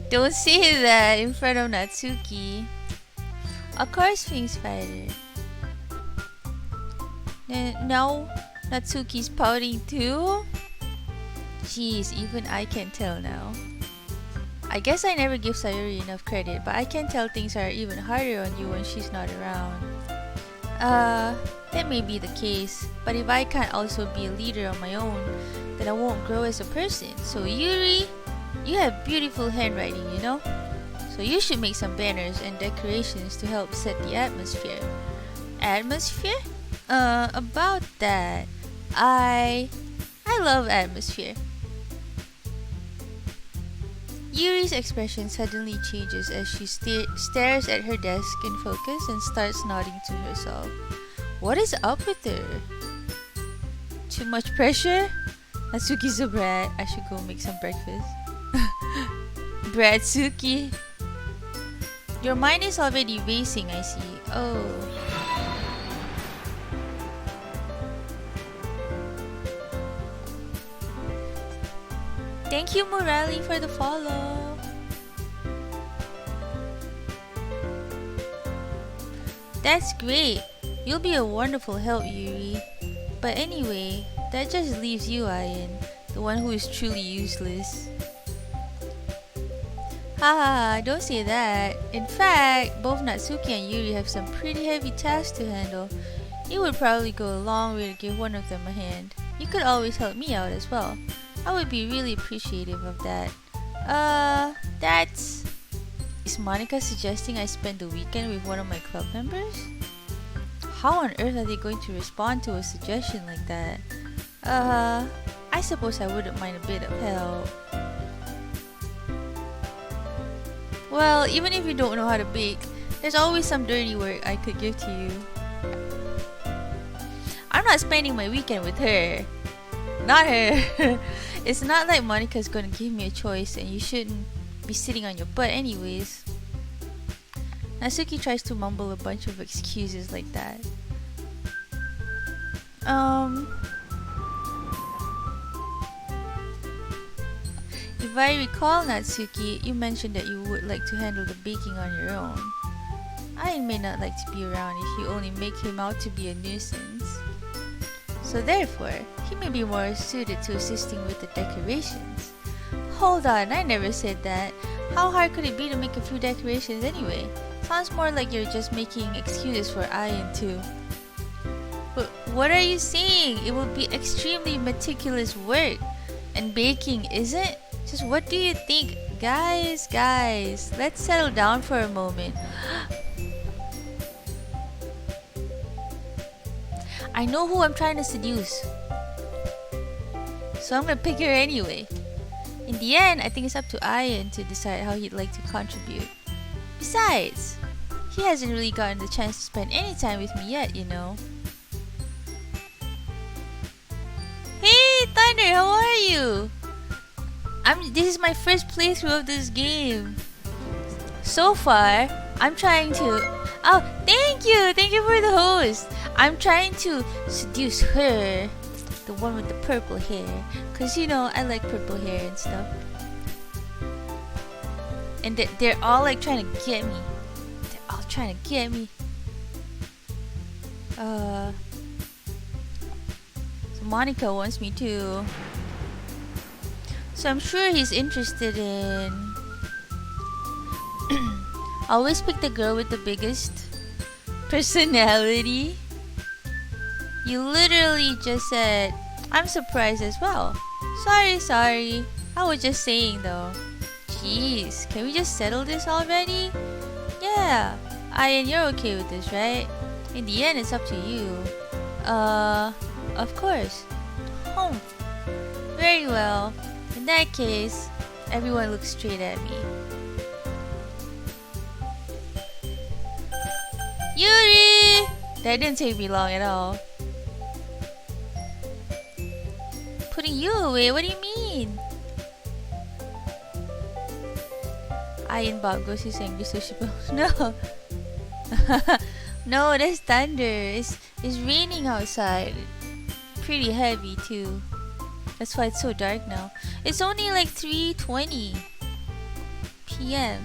Don't say that in front of Natsuki. Of course, Pink Spider. No, Natsuki's pouting too? Jeez, even I can tell now. I guess I never give Sayori enough credit, but I can tell things are even harder on you when she's not around. That may be the case, but if I can't also be a leader on my own, then I won't grow as a person. So Yuri, you have beautiful handwriting, you know? So you should make some banners and decorations to help set the atmosphere. Atmosphere? About that, I love atmosphere. Yuri's expression suddenly changes as she stares at her desk in focus and starts nodding to herself. What is up with her? Too much pressure? Natsuki's a brat. I should go make some breakfast. Bratsuki. Your mind is already racing, I see. Oh. Thank you, Murali, for the follow. That's great. You'll be a wonderful help, Yuri. But anyway, that just leaves you, Ayan, the one who is truly useless. Haha, don't say that. In fact, both Natsuki and Yuri have some pretty heavy tasks to handle. It would probably go a long way to give one of them a hand. You could always help me out as well. I would be really appreciative of that. That's... Is Monica suggesting I spend the weekend with one of my club members? How on earth are they going to respond to a suggestion like that? I suppose I wouldn't mind a bit of help. Well, even if you don't know how to bake, there's always some dirty work I could give to you. I'm not spending my weekend with her. Not her. It's not like Monica's gonna give me a choice and you shouldn't be sitting on your butt anyways. Natsuki tries to mumble a bunch of excuses like that. If If I recall, Natsuki, you mentioned that you would like to handle the baking on your own. Ayan may not like to be around if you only make him out to be a nuisance. So therefore, he may be more suited to assisting with the decorations. Hold on, I never said that. How hard could it be to make a few decorations anyway? Sounds more like you're just making excuses for Ayan too. But what are you saying? It will be extremely meticulous work. And baking isn't? Just what do you think? Guys, let's settle down for a moment. I know who I'm trying to seduce. So I'm gonna pick her anyway. In the end, I think it's up to Ayan to decide how he'd like to contribute. Besides, he hasn't really gotten the chance to spend any time with me yet, you know. Hey Thunder, how are you? This is my first playthrough of this game. So far, I'm trying to... Oh, thank you for the host. I'm trying to seduce her, the one with the purple hair, cause you know I like purple hair and stuff. And they're all like trying to get me. So Monica wants me too. So I'm sure he's interested in... Always pick the girl with the biggest personality. You literally just said, I'm surprised as well. Sorry. I was just saying though. Jeez, can we just settle this already? Yeah, Ayan, you're okay with this, right? In the end, it's up to you. Of course. Very well. In that case, everyone looks straight at me. Yuri! That didn't take me long at all. Putting you away? What do you mean? Ayan Bob goes his angry sushi balls. No. No, that's thunder. It's raining outside. Pretty heavy too. That's why it's so dark now. It's only like 3:20 p.m.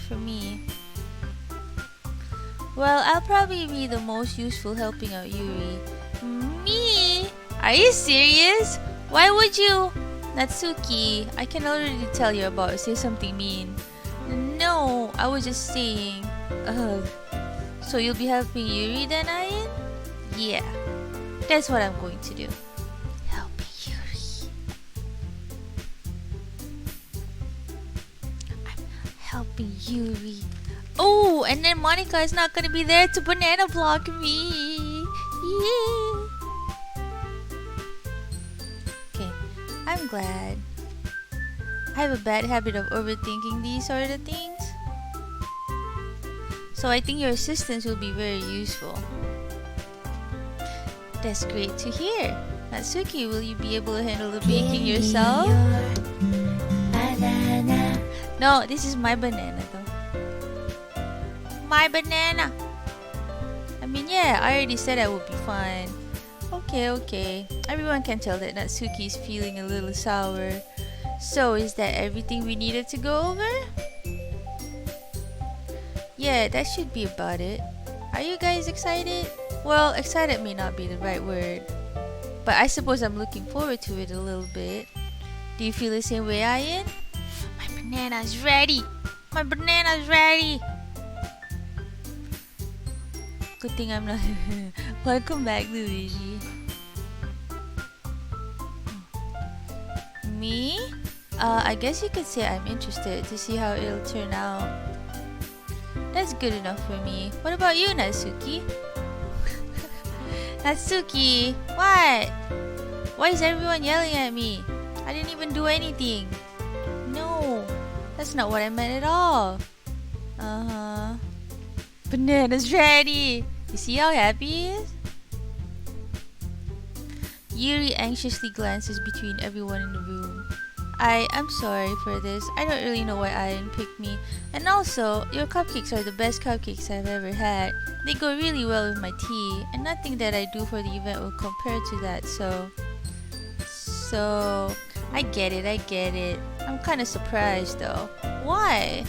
for me. Well, I'll probably be the most useful helping out Yuri. Me? Are you serious? Why would you? Natsuki, I can already tell you're about to say something mean. No, I was just saying. So you'll be helping Yuri then, Ayan? Yeah, that's what I'm going to do. Helping Yuri. I'm helping Yuri. Oh, and then Monica is not gonna be there to banana block me. Yeah. Okay, I'm glad. I have a bad habit of overthinking these sort of things. So I think your assistance will be very useful. That's great to hear. Natsuki, will you be able to handle the baking yourself? Banana. No, this is my banana though. My banana. I mean, yeah, I already said I would be fine. Okay. Everyone can tell that Natsuki is feeling a little sour. So, is that everything we needed to go over? Yeah, that should be about it. Are you guys excited? Well, excited may not be the right word, but I suppose I'm looking forward to it a little bit. Do you feel the same way, Ayan? My banana's ready! Good thing I'm not... Welcome back, Luigi. Me? I guess you could say I'm interested to see how it'll turn out. That's good enough for me. What about you, Natsuki? Natsuki, what? Why is everyone yelling at me? I didn't even do anything. No, that's not what I meant at all. Banana's ready. You see how happy he is? Yuri anxiously glances between everyone in the room. I'm sorry for this. I don't really know why Ayan picked me. And also, your cupcakes are the best cupcakes I've ever had. They go really well with my tea, and nothing that I do for the event will compare to that, so I get it, I get it. I'm kind of surprised though. Why?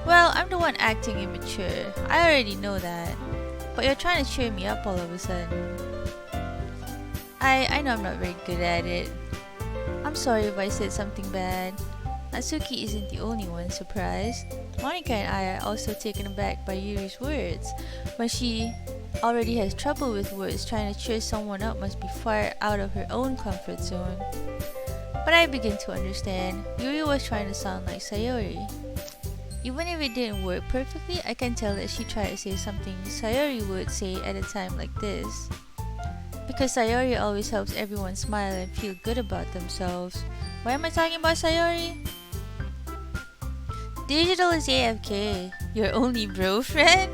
Well, I'm the one acting immature. I already know that. But you're trying to cheer me up all of a sudden. I know I'm not very good at it. I'm sorry if I said something bad. Natsuki isn't the only one surprised. Monica and I are also taken aback by Yuri's words. When she already has trouble with words, trying to cheer someone up must be far out of her own comfort zone. But I begin to understand. Yuri was trying to sound like Sayori. Even if it didn't work perfectly, I can tell that she tried to say something Sayori would say at a time like this. Because Sayori always helps everyone smile and feel good about themselves. Why am I talking about Sayori? Digital is AFK. Your only bro friend?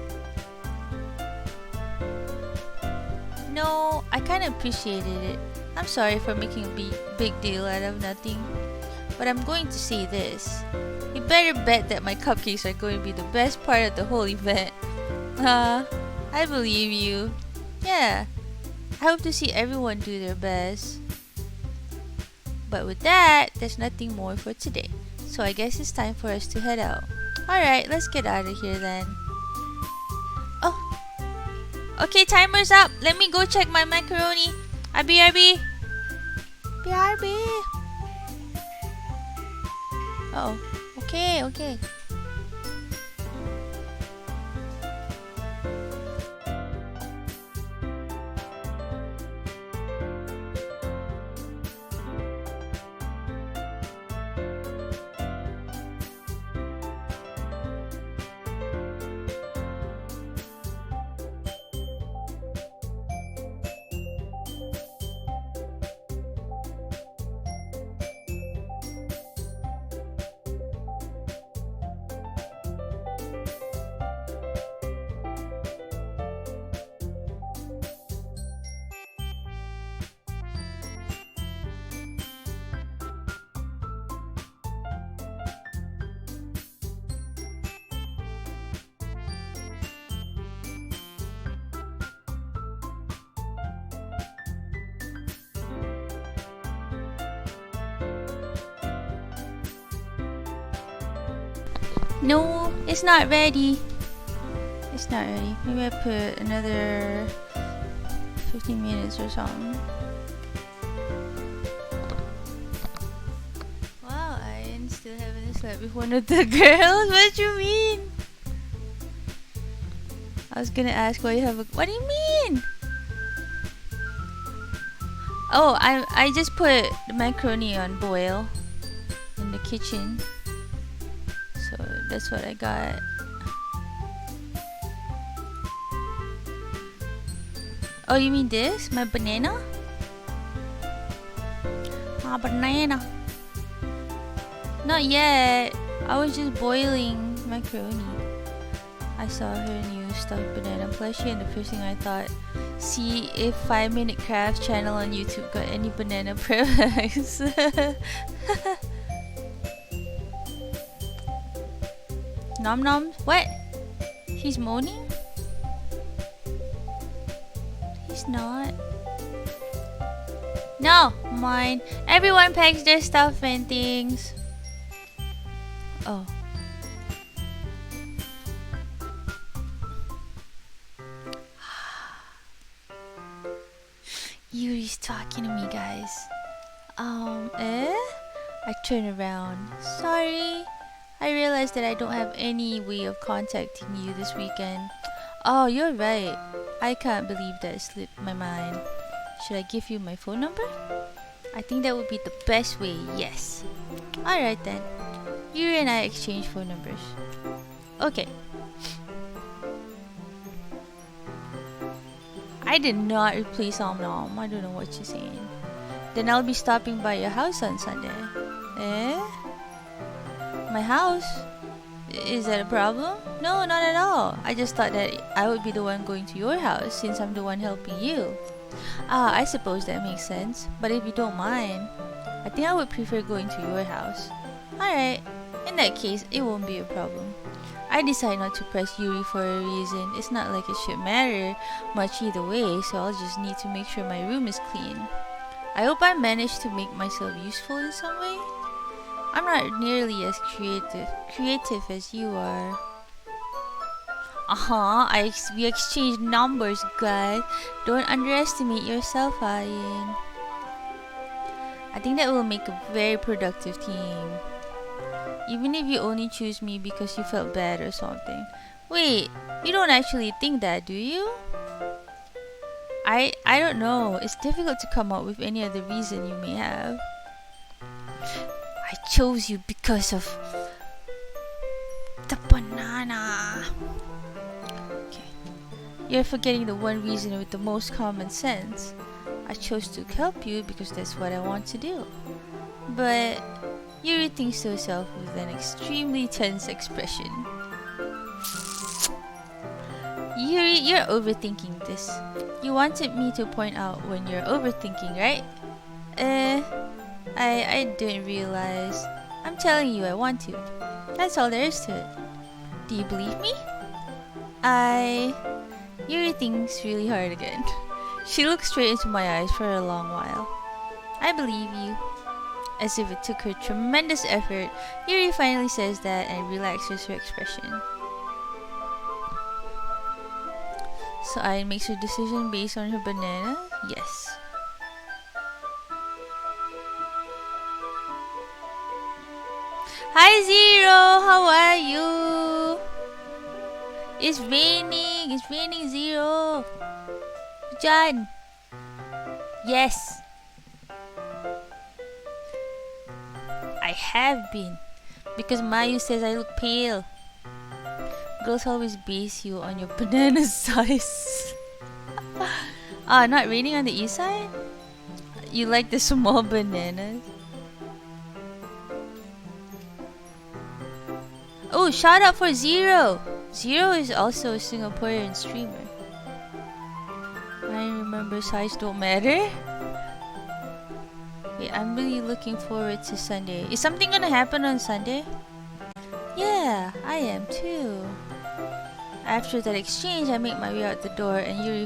No, I kinda appreciated it. I'm sorry for making a big deal out of nothing. But I'm going to say this. You better bet that my cupcakes are going to be the best part of the whole event. I believe you. Yeah, I hope to see everyone do their best. But with that, there's nothing more for today. So I guess it's time for us to head out. Alright, let's get out of here then. Oh, okay, timer's up. Let me go check my macaroni. BRB. BRB. Uh oh. Okay. No, it's not ready. Maybe I put another 15 minutes or something. Wow, I still haven't slept with one of the girls. What do you mean? I was gonna ask why you have a. What do you mean? Oh, I just put the macaroni on boil in the kitchen. So that's what I got. Oh, you mean this? My banana? My banana. Not yet. I was just boiling macaroni. I saw her new stuffed banana plushie and the first thing I thought, see if 5-Minute Craft channel on YouTube got any banana products. Nom nom? What? He's moaning? He's not. No, mine. Everyone packs their stuff and things. Oh. Yuri's talking to me, guys. I turn around. Sorry. I realized that I don't have any way of contacting you this weekend. Oh, you're right. I can't believe that slipped my mind. Should I give you my phone number? I think that would be the best way, yes. Alright then. Yuri and I exchange phone numbers. Okay. I did not replace Om Nom. I don't know what you're saying. Then I'll be stopping by your house on Sunday. My house? Is that a problem? No, not at all. I just thought that I would be the one going to your house since I'm the one helping you. Ah, I suppose that makes sense. But if you don't mind, I think I would prefer going to your house. Alright, in that case, it won't be a problem. I decided not to press Yuri for a reason. It's not like it should matter much either way, so I'll just need to make sure my room is clean. I hope I managed to make myself useful in some way. I'm not nearly as creative as you are. We exchanged numbers, guys. Don't underestimate yourself, Ian. I think that will make a very productive team. Even if you only choose me because you felt bad or something. Wait, you don't actually think that, do you? I don't know. It's difficult to come up with any other reason you may have. I chose you because of the banana. Okay. You're forgetting the one reason with the most common sense. I chose to help you because that's what I want to do. But Yuri thinks to herself with an extremely tense expression. Yuri, you're overthinking this. You wanted me to point out when you're overthinking, right? I didn't realize. I'm telling you I want to. That's all there is to it. Do you believe me? Yuri thinks really hard again. She looks straight into my eyes for a long while. I believe you. As if it took her tremendous effort, Yuri finally says that and relaxes her expression. So Ian makes her decision based on her banana? Yes. Hi Zero, how are you? It's raining Zero. John. Yes. I have been. Because Mayu says I look pale. Girls always base you on your banana size. Not raining on the east side? You like the small bananas? Oh, shout out for Zero! Zero is also a Singaporean streamer. I remember size don't matter. Wait, I'm really looking forward to Sunday. Is something gonna happen on Sunday? Yeah, I am too. After that exchange, I make my way out the door and Yuri